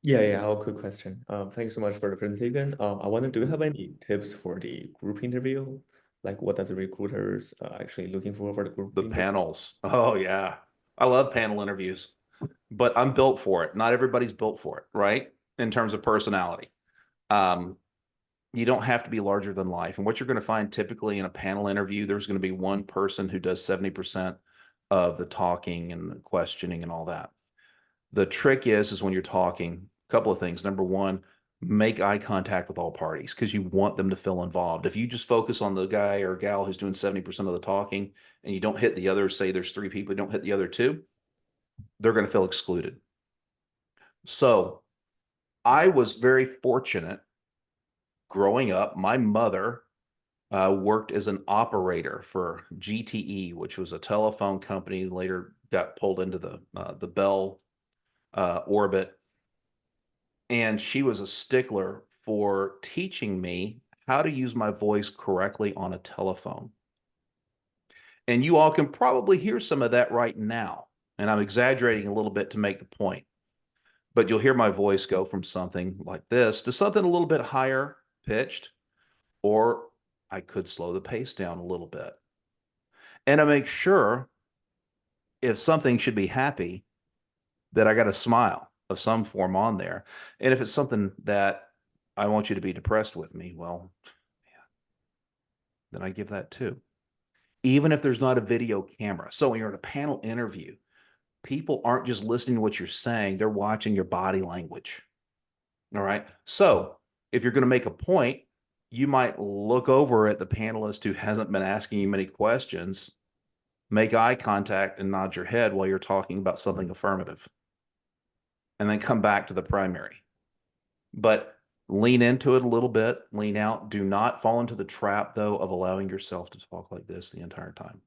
Yeah, I have a quick question. Thank you so much for the presentation. I wonder, do you have any tips for the group interview? Like, what does the recruiters actually looking for the group The interview? panels. Oh yeah. I love panel interviews, but I'm built for it. Not everybody's built for it, right? In terms of personality. You don't have to be larger than life. And what you're going to find typically in a panel interview, there's going to be one person who does 70% of the talking and the questioning and all that. The trick is when you're talking, a couple of things. Number one, make eye contact with all parties because you want them to feel involved. If you just focus on the guy or gal who's doing 70% of the talking and you don't hit the others, say there's three people, you don't hit the other two, they're going to feel excluded. So I was very fortunate growing up. My mother worked as an operator for GTE, which was a telephone company, later got pulled into the Bell orbit. And she was a stickler for teaching me how to use my voice correctly on a telephone. And you all can probably hear some of that right now. And I'm exaggerating a little bit to make the point. But you'll hear my voice go from something like this to something a little bit higher pitched, or I could slow the pace down a little bit. And I make sure if something should be happy, that I got a smile of some form on there. And if it's something that I want you to be depressed with me, well, yeah, then I give that too. Even if there's not a video camera. So when you're in a panel interview, people aren't just listening to what you're saying, they're watching your body language. All right. So if you're going to make a point, you might look over at the panelist who hasn't been asking you many questions, make eye contact and nod your head while you're talking about something affirmative, and then come back to the primary. But lean into it a little bit, lean out. Do not fall into the trap, though, of allowing yourself to talk like this the entire time.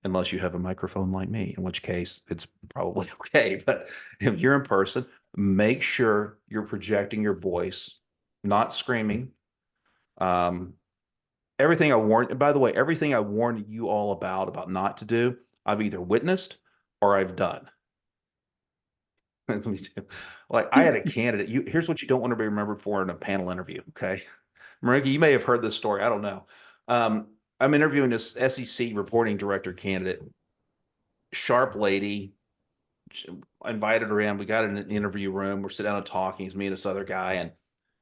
Unless you have a microphone like me, in which case it's probably okay. But if you're in person, make sure you're projecting your voice, not screaming. Everything I warned, by the way, everything I warned you all about not to do, I've either witnessed or I've done. Like I had a candidate. Here's what you don't want to be remembered for in a panel interview. Okay. Marika, you may have heard this story. I don't know. I'm interviewing this SEC reporting director candidate, sharp lady. I invited her in. We got in an interview room. We're sitting down and talking. He's me and this other guy. And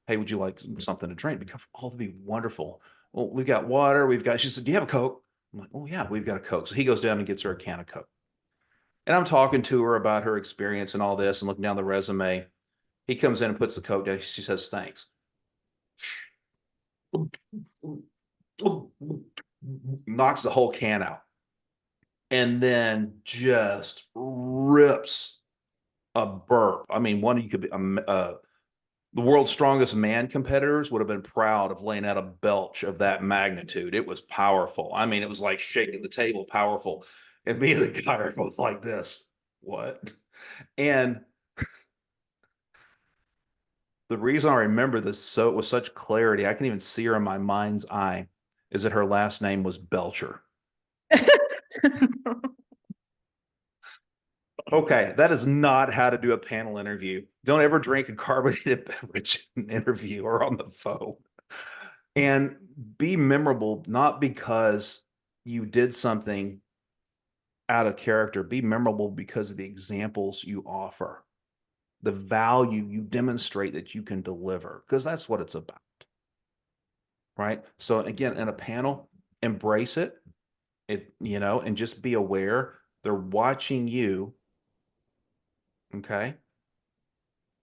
hey, would you like something to drink? Because oh, that'd be wonderful. Well, we've got water. She said, do you have a Coke? I'm like, oh yeah, we've got a Coke. So he goes down and gets her a can of Coke. And I'm talking to her about her experience and all this and looking down the resume. He comes in and puts the Coke down. She says, thanks. Knocks the whole can out. And then just rips a burp. I mean, one you could be the world's strongest man competitors would have been proud of laying out a belch of that magnitude. It was powerful. I mean, it was like shaking the table, powerful. And me and the guy are both like this. What? And the reason I remember this with such clarity, I can even see her in my mind's eye, is that her last name was Belcher. Okay, that is not how to do a panel interview. Don't ever drink a carbonated beverage in an interview or on the phone. And be memorable, not because you did something out of character. Be memorable because of the examples you offer, the value you demonstrate that you can deliver, because that's what it's about. Right? So again, in a panel, embrace it, and just be aware they're watching you. Okay.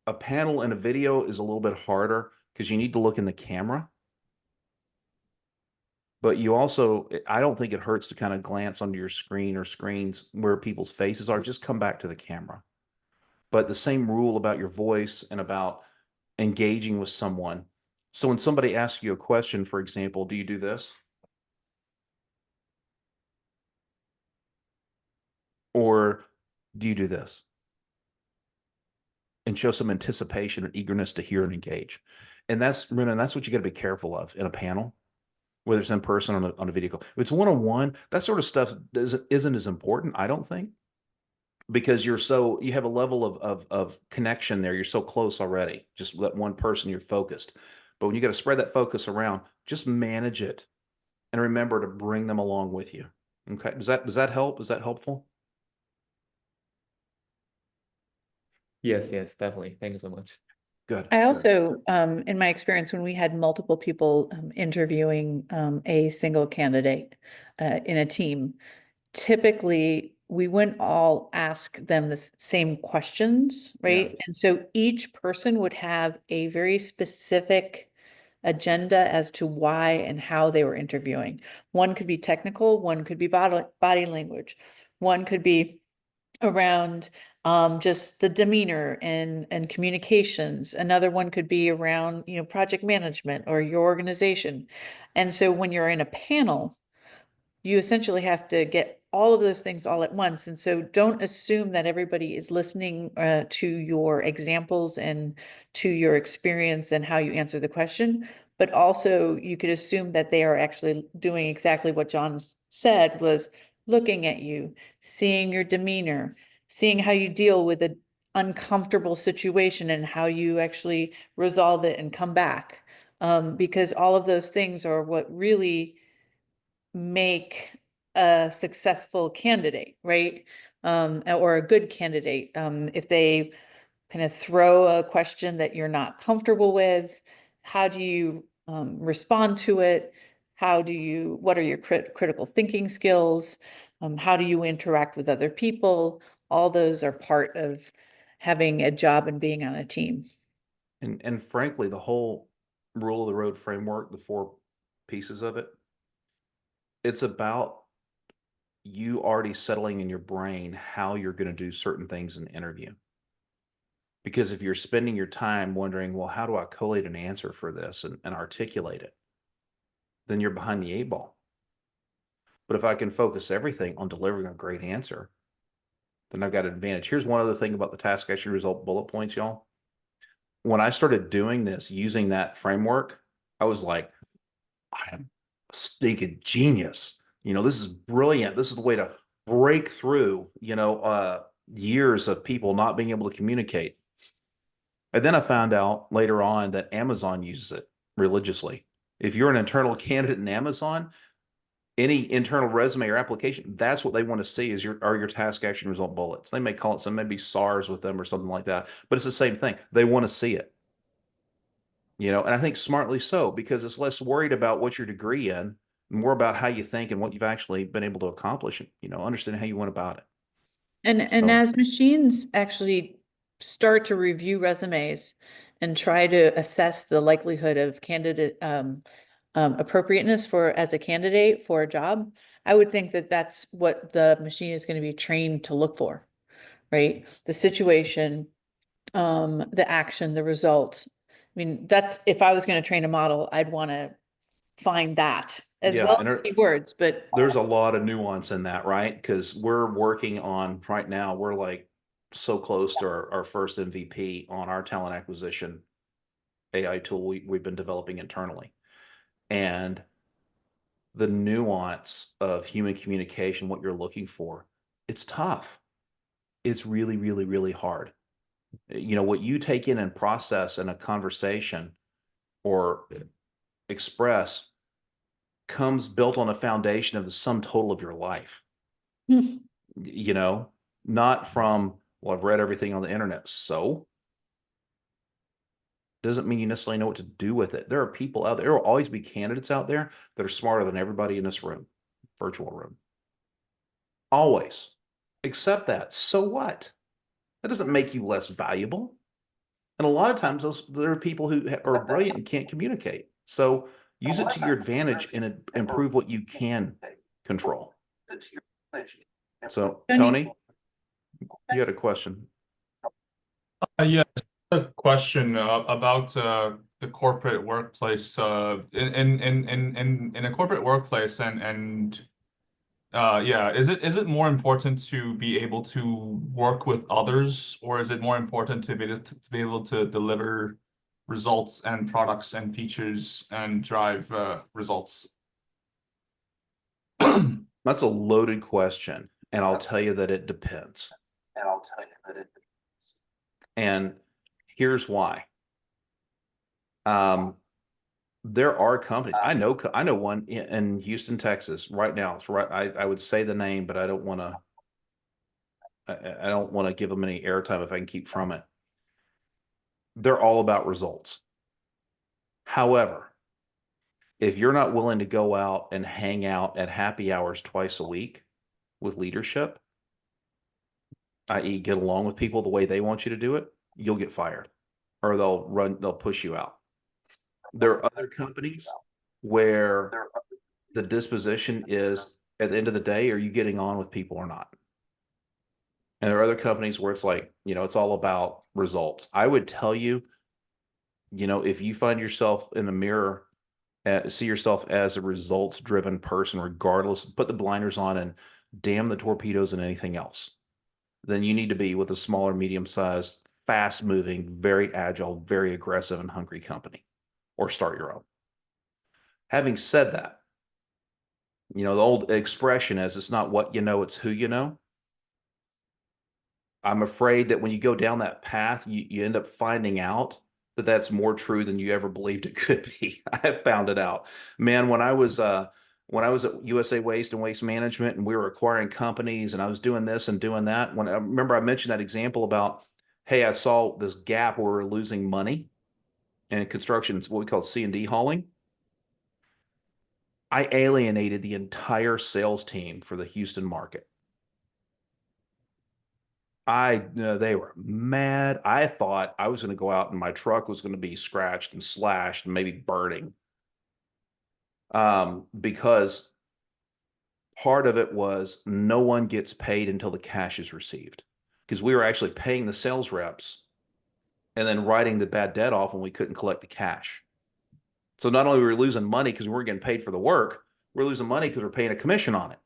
A panel and a video is a little bit harder because you need to look in the camera. But you also, I don't think it hurts to kind of glance onto your screen or screens where people's faces are. Just come back to the camera. But the same rule about your voice and about engaging with someone. So when somebody asks you a question, for example, do you do this? Or do you do this? And show some anticipation and eagerness to hear and engage. And that's what you got to be careful of in a panel, whether it's in person or on a video call. If it's one-on-one, that sort of stuff isn't as important, I don't think. because you have a level of connection there. You're so close already. Just that one person, you're focused. But when you got to spread that focus around, just manage it and remember to bring them along with you. Okay. Does that help? Is that helpful? Yes, definitely. Thank you so much. Good. I Good. also, in my experience, when we had multiple people interviewing a single candidate in a team, typically we wouldn't all ask them the same questions, right? Yeah. And so each person would have a very specific agenda as to why and how they were interviewing. One could be technical, one could be body language, one could be around just the demeanor and communications. Another one could be around, project management or your organization. And so when you're in a panel, you essentially have to get all of those things all at once. And so don't assume that everybody is listening to your examples and to your experience and how you answer the question. But also you could assume that they are actually doing exactly what John said, was looking at you, seeing your demeanor, seeing how you deal with an uncomfortable situation and how you actually resolve it and come back. Because all of those things are what really make a successful candidate, right? Or a good candidate. If they kind of throw a question that you're not comfortable with, how do you respond to it? What are your critical thinking skills? How do you interact with other people? All those are part of having a job and being on a team. And frankly, the whole rule of the road framework, the 4 pieces of it, it's about you already settling in your brain how you're going to do certain things in the interview. Because if you're spending your time wondering, well, how do I collate an answer for this and articulate it, then you're behind the 8 ball. But if I can focus everything on delivering a great answer, then I've got an advantage. Here's one other thing about the task action result bullet points, y'all. When I started doing this, using that framework, I was like, I am a stinking genius. This is brilliant. This is the way to break through, years of people not being able to communicate. And then I found out later on that Amazon uses it religiously. If you're an internal candidate in Amazon, any internal resume or application, that's what they want to see is your task action result bullets. They may call it some maybe SARS with them or something like that, but it's the same thing. They want to see it. And I think smartly so, because it's less worried about what your degree in, more about how you think and what you've actually been able to accomplish, and understanding how you went about it. And So- as machines actually start to review resumes and try to assess the likelihood of candidate appropriateness as a candidate for a job, I would think that that's what the machine is going to be trained to look for, right? The situation, the action, the result. I mean, that's if I was going to train a model, I'd want to find that as Yeah, well and as keywords, but there's a lot of nuance in that, right? Because we're working on right now, we're like so close to our first MVP on our talent acquisition AI tool we've been developing internally. And the nuance of human communication, what you're looking for, it's tough. It's really, really, really hard. What you take in and process in a conversation or express comes built on a foundation of the sum total of your life. Not from, well, I've read everything on the internet. So doesn't mean you necessarily know what to do with it. There are people out there, there will always be candidates out there that are smarter than everybody in this room, virtual room. Always. Accept that. So what? That doesn't make you less valuable. And a lot of times there are people who are brilliant and can't communicate. So use it to your advantage and improve what you can control. So Tony, you had a question. Yeah, a question about the corporate workplace. In a corporate workplace, yeah, is it more important to be able to work with others, or is it more important to be able to deliver results and products and features and drive results? That's a loaded question, and I'll tell you that it depends. And I'll tell you that it depends. And here's why. There are companies. I know one in Houston, Texas, right now. It's right. I would say the name, but I don't want to. I don't want to give them any airtime if I can keep from it. They're all about results. However, if you're not willing to go out and hang out at happy hours twice a week with leadership, i.e., get along with people the way they want you to do it, you'll get fired, or they'll push you out. There are other companies where the disposition is, at the end of the day, are you getting on with people or not? And there are other companies where it's like, it's all about results. I would tell you, if you find yourself in the mirror, see yourself as a results-driven person, regardless, put the blinders on and damn the torpedoes and anything else, then you need to be with a smaller, medium-sized, fast-moving, very agile, very aggressive, and hungry company, or start your own. Having said that, the old expression is, it's not what you know, it's who you know. I'm afraid that when you go down that path, you end up finding out that that's more true than you ever believed it could be. I have found it out. Man, when I was at USA Waste and Waste Management, and we were acquiring companies, and I was doing this and doing that, when I remember I mentioned that example about, hey, I saw this gap where we're losing money in construction. It's what we call C&D hauling. I alienated the entire sales team for the Houston market. They were mad. I thought I was going to go out and my truck was going to be scratched and slashed and maybe burning. Because part of it was no one gets paid until the cash is received, because we were actually paying the sales reps and then writing the bad debt off when we couldn't collect the cash. So not only were we losing money because we weren't getting paid for the work, we're losing money because we're paying a commission on it.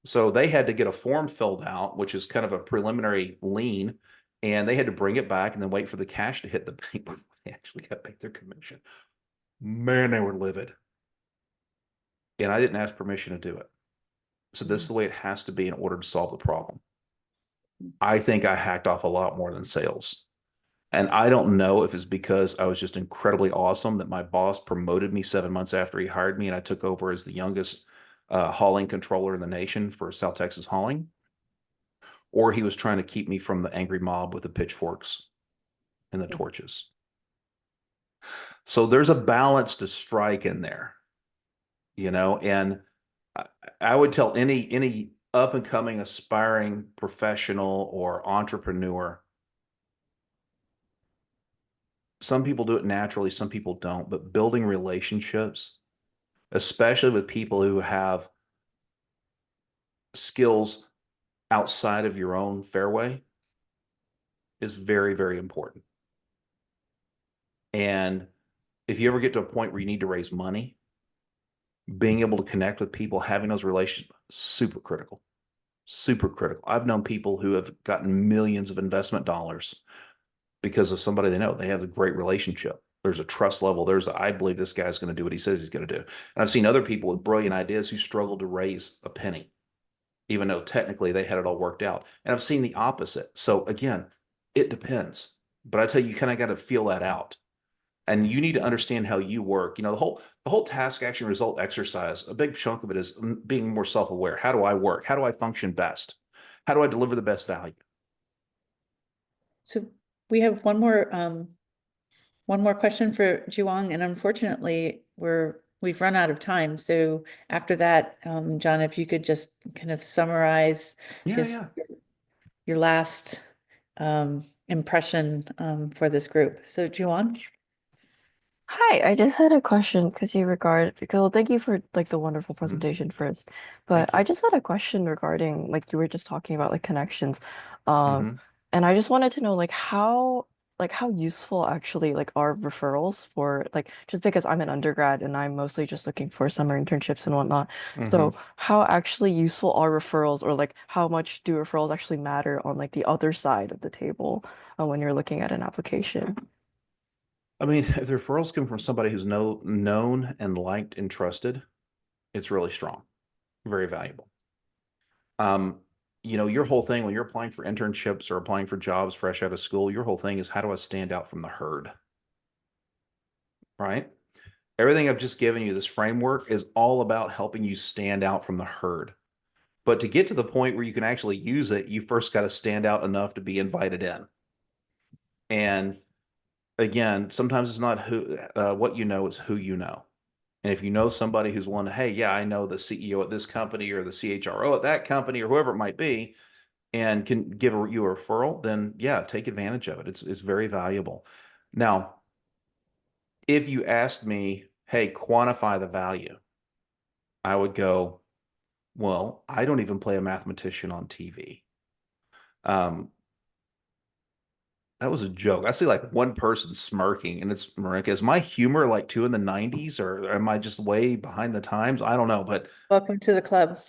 So they had to get a form filled out, which is kind of a preliminary lien, and they had to bring it back and then wait for the cash to hit the bank before they actually got paid their commission. Man, they were livid. And I didn't ask permission to do it. So this is the way it has to be in order to solve the problem. I think I hacked off a lot more than sales. And I don't know if it's because I was just incredibly awesome that my boss promoted me 7 months after he hired me, and I took over as the youngest hauling controller in the nation for South Texas hauling, or he was trying to keep me from the angry mob with the pitchforks and the torches. So there's a balance to strike in there, and I would tell any up and coming aspiring professional or entrepreneur, some people do it naturally, some people don't, but building relationships, especially with people who have skills outside of your own fairway, is very, very important. And if you ever get to a point where you need to raise money, being able to connect with people, having those relationships, super critical. Super critical. I've known people who have gotten millions of investment dollars because of somebody they know. They have a great relationship. There's a trust level. I believe this guy's going to do what he says he's going to do. And I've seen other people with brilliant ideas who struggled to raise a penny, even though technically they had it all worked out. And I've seen the opposite. So again, it depends. But I tell you, you kind of got to feel that out. And you need to understand how you work. The whole task, action, result exercise, a big chunk of it is being more self-aware. How do I work? How do I function best? How do I deliver the best value? So we have one more question for Juwang, and unfortunately we've run out of time. So after that, John, if you could just kind of summarize your last impression for this group. So Juwang. Hi, I just had a question well, thank you for like the wonderful presentation first. But I just had a question regarding like you were just talking about like connections. And I just wanted to know how useful actually like are referrals for like just because I'm an undergrad and I'm mostly just looking for summer internships and whatnot. So how actually useful are referrals, or like how much do referrals actually matter on like the other side of the table when you're looking at an application? I mean, if the referrals come from somebody who's known and liked and trusted, it's really strong, very valuable. you know, your whole thing when you're applying for internships or applying for jobs fresh out of school, your whole thing is how do I stand out from the herd? Right? Everything I've just given you, this framework is all about helping you stand out from the herd. But to get to the point where you can actually use it, you first got to stand out enough to be invited in. And again, sometimes it's not what you know, it's who you know. And if you know somebody who's one, hey, yeah, I know the CEO at this company or the CHRO at that company or whoever it might be, and can give you a referral, then yeah, take advantage of it. It's very valuable. Now, if you asked me, hey, quantify the value, I would go, well, I don't even play a mathematician on TV. That was a joke. I see like one person smirking, and it's Marika. Is my humor like too in the 90s, or am I just way behind the times? I don't know, but Welcome to the club.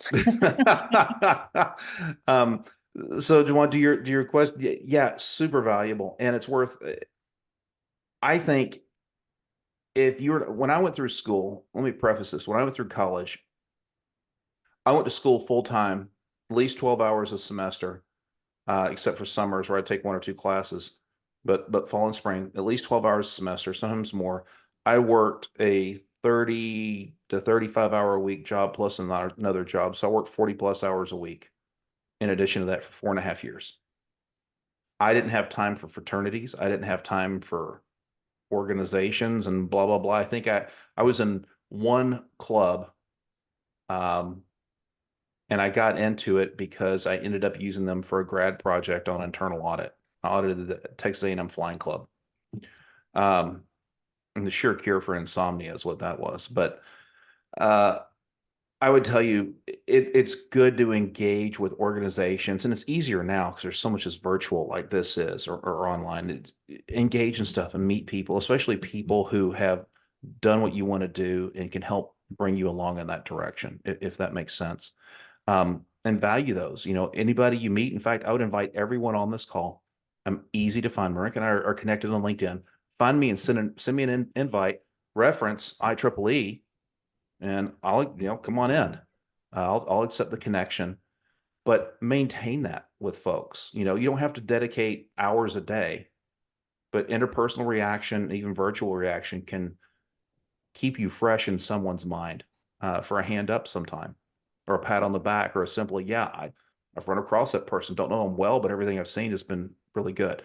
um, so do you want to do your question? Yeah, super valuable, and it's worth. I think if you were when I went through school, let me preface this. When I went through college, I went to school full time, at least 12 hours a semester, except for summers where I take one or two classes. But fall and spring, at least 12 hours a semester, sometimes more. I worked a 30 to 35 hour a week job plus another job. So I worked 40 plus hours a week in addition to that for 4.5 years. I didn't have time for fraternities. I didn't have time for organizations and blah, blah, blah. I think I was in one club, and I got into it because I ended up using them for a grad project on internal audit. I audited the Texas A&M Flying Club. And the sure cure for insomnia is what that was. But I would tell you it's good to engage with organizations, and it's easier now because there's so much as virtual like this is or online. Engage in stuff and meet people, especially people who have done what you want to do and can help bring you along in that direction, if that makes sense. And value those. You know, anybody you meet. In fact, I would invite everyone on this call. I'm easy to find. Mark and I are connected on LinkedIn. Find me and send me an invite. Reference IEEE, and I'll come on in. I'll accept the connection, but maintain that with folks. You know, you don't have to dedicate hours a day, but interpersonal reaction, even virtual reaction, can keep you fresh in someone's mind for a hand up sometime, or a pat on the back, or a simple, yeah, I've run across that person, don't know them well, but everything I've seen has been really good.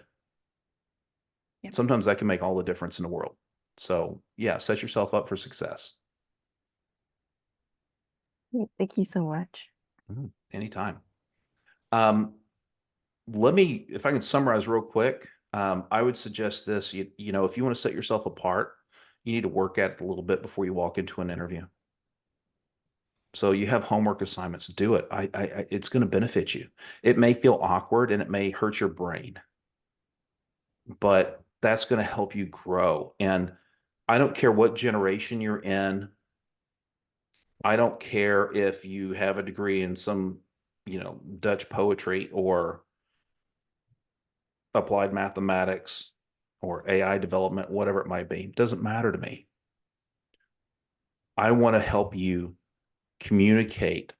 Yeah. Sometimes that can make all the difference in the world. So yeah, set yourself up for success. Thank you so much. Anytime. Let me, if I can summarize real quick, I would suggest this, you know, if you want to set yourself apart, you need to work at it a little bit before you walk into an interview. So you have homework assignments, do it. It's going to benefit you. It may feel awkward and it may hurt your brain, but that's going to help you grow. And I don't care what generation you're in. I don't care if you have a degree in some, you know, Dutch poetry or applied mathematics or AI development, whatever it might be. It doesn't matter to me. I want to help you communicate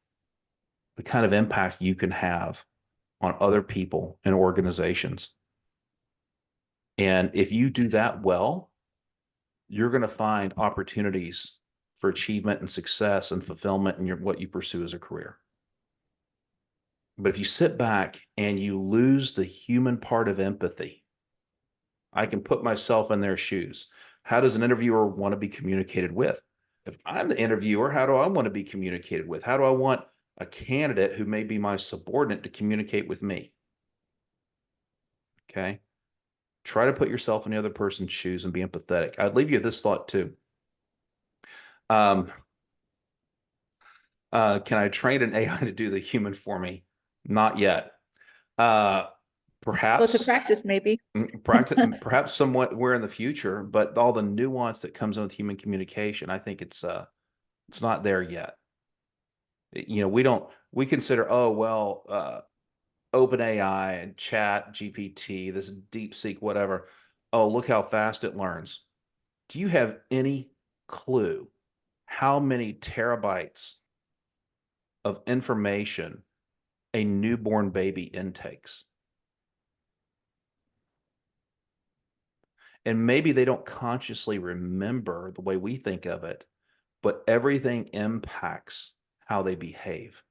the kind of impact you can have on other people and organizations. And if you do that well, you're going to find opportunities for achievement and success and fulfillment in what you pursue as a career. But if you sit back and you lose the human part of empathy, I can put myself in their shoes. How does an interviewer want to be communicated with? If I'm the interviewer, how do I want to be communicated with? How do I want a candidate who may be my subordinate to communicate with me? Okay. Try to put yourself in the other person's shoes and be empathetic. I'd leave you with this thought too. Can I train an AI to do the human for me? Not yet. Well, Perhaps to practice, maybe. perhaps somewhere in the future, but all the nuance that comes in with human communication, I think it's not there yet. You know, we consider, oh, well, OpenAI and Chat GPT, this DeepSeek, whatever. Oh, look how fast it learns. Do you have any clue how many terabytes of information a newborn baby intakes. And maybe they don't consciously remember the way we think of it, but everything impacts how they behave.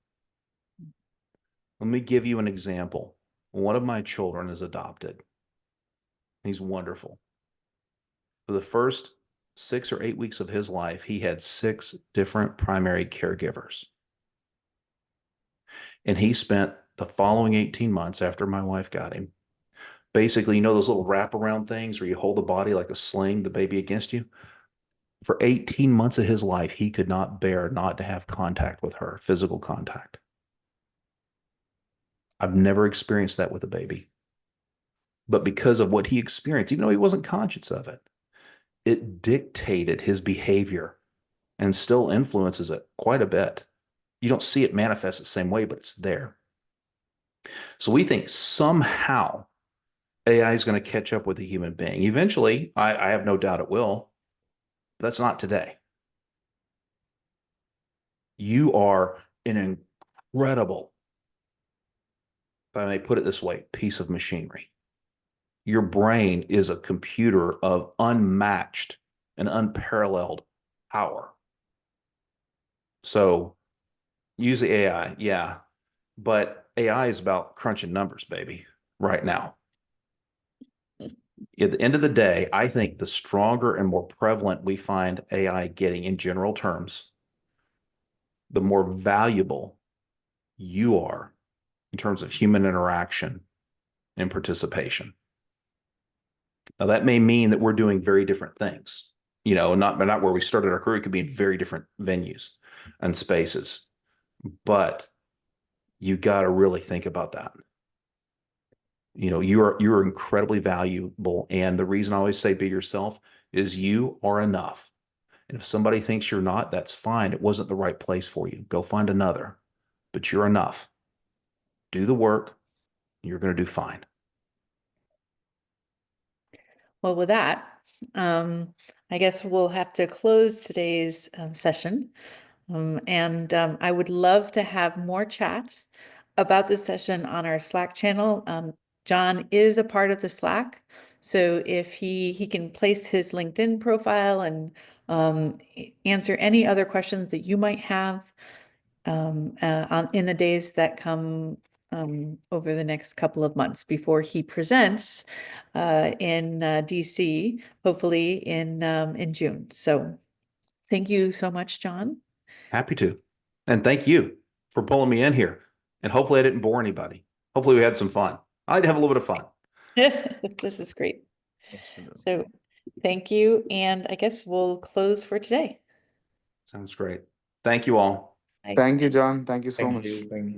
Let me give you an example. One of my children is adopted. He's wonderful. For the first 6 or 8 weeks of his life, he had 6 different primary caregivers. And he spent the following 18 months after my wife got him, basically, you know, those little wraparound things where you hold the body like a sling, the baby against you. For 18 months of his life, he could not bear not to have contact with her, physical contact. I've never experienced that with a baby. But because of what he experienced, even though he wasn't conscious of it, it dictated his behavior and still influences it quite a bit. You don't see it manifest the same way, but it's there. So we think somehow AI is going to catch up with the human being. Eventually, I have no doubt it will. But that's not today. You are an incredible, if I may put it this way, piece of machinery. Your brain is a computer of unmatched and unparalleled power. So use the AI, yeah. But AI is about crunching numbers, baby, right now. At the end of the day, I think the stronger and more prevalent we find AI getting in general terms, the more valuable you are in terms of human interaction and participation. Now, that may mean that we're doing very different things, you know, not where we started our career. It could be in very different venues and spaces, but you got to really think about that. You know, you're incredibly valuable. And the reason I always say be yourself is you are enough. And if somebody thinks you're not, that's fine. It wasn't the right place for you. Go find another, but you're enough. Do the work. You're going to do fine. Well, with that, I guess we'll have to close today's session. I would love to have more chat about this session on our Slack channel. John is a part of the Slack, so if he can place his LinkedIn profile and answer any other questions that you might have in the days that come over the next couple of months before he presents in DC, hopefully in June. So thank you so much, John. Happy to. And thank you for pulling me in here. And hopefully I didn't bore anybody. Hopefully we had some fun. I'd have a little bit of fun. This is great. Thanks for that. So thank you. And I guess we'll close for today. Sounds great. Thank you all. Bye. Thank you, John. Thank you so Thank much. you. Thank you.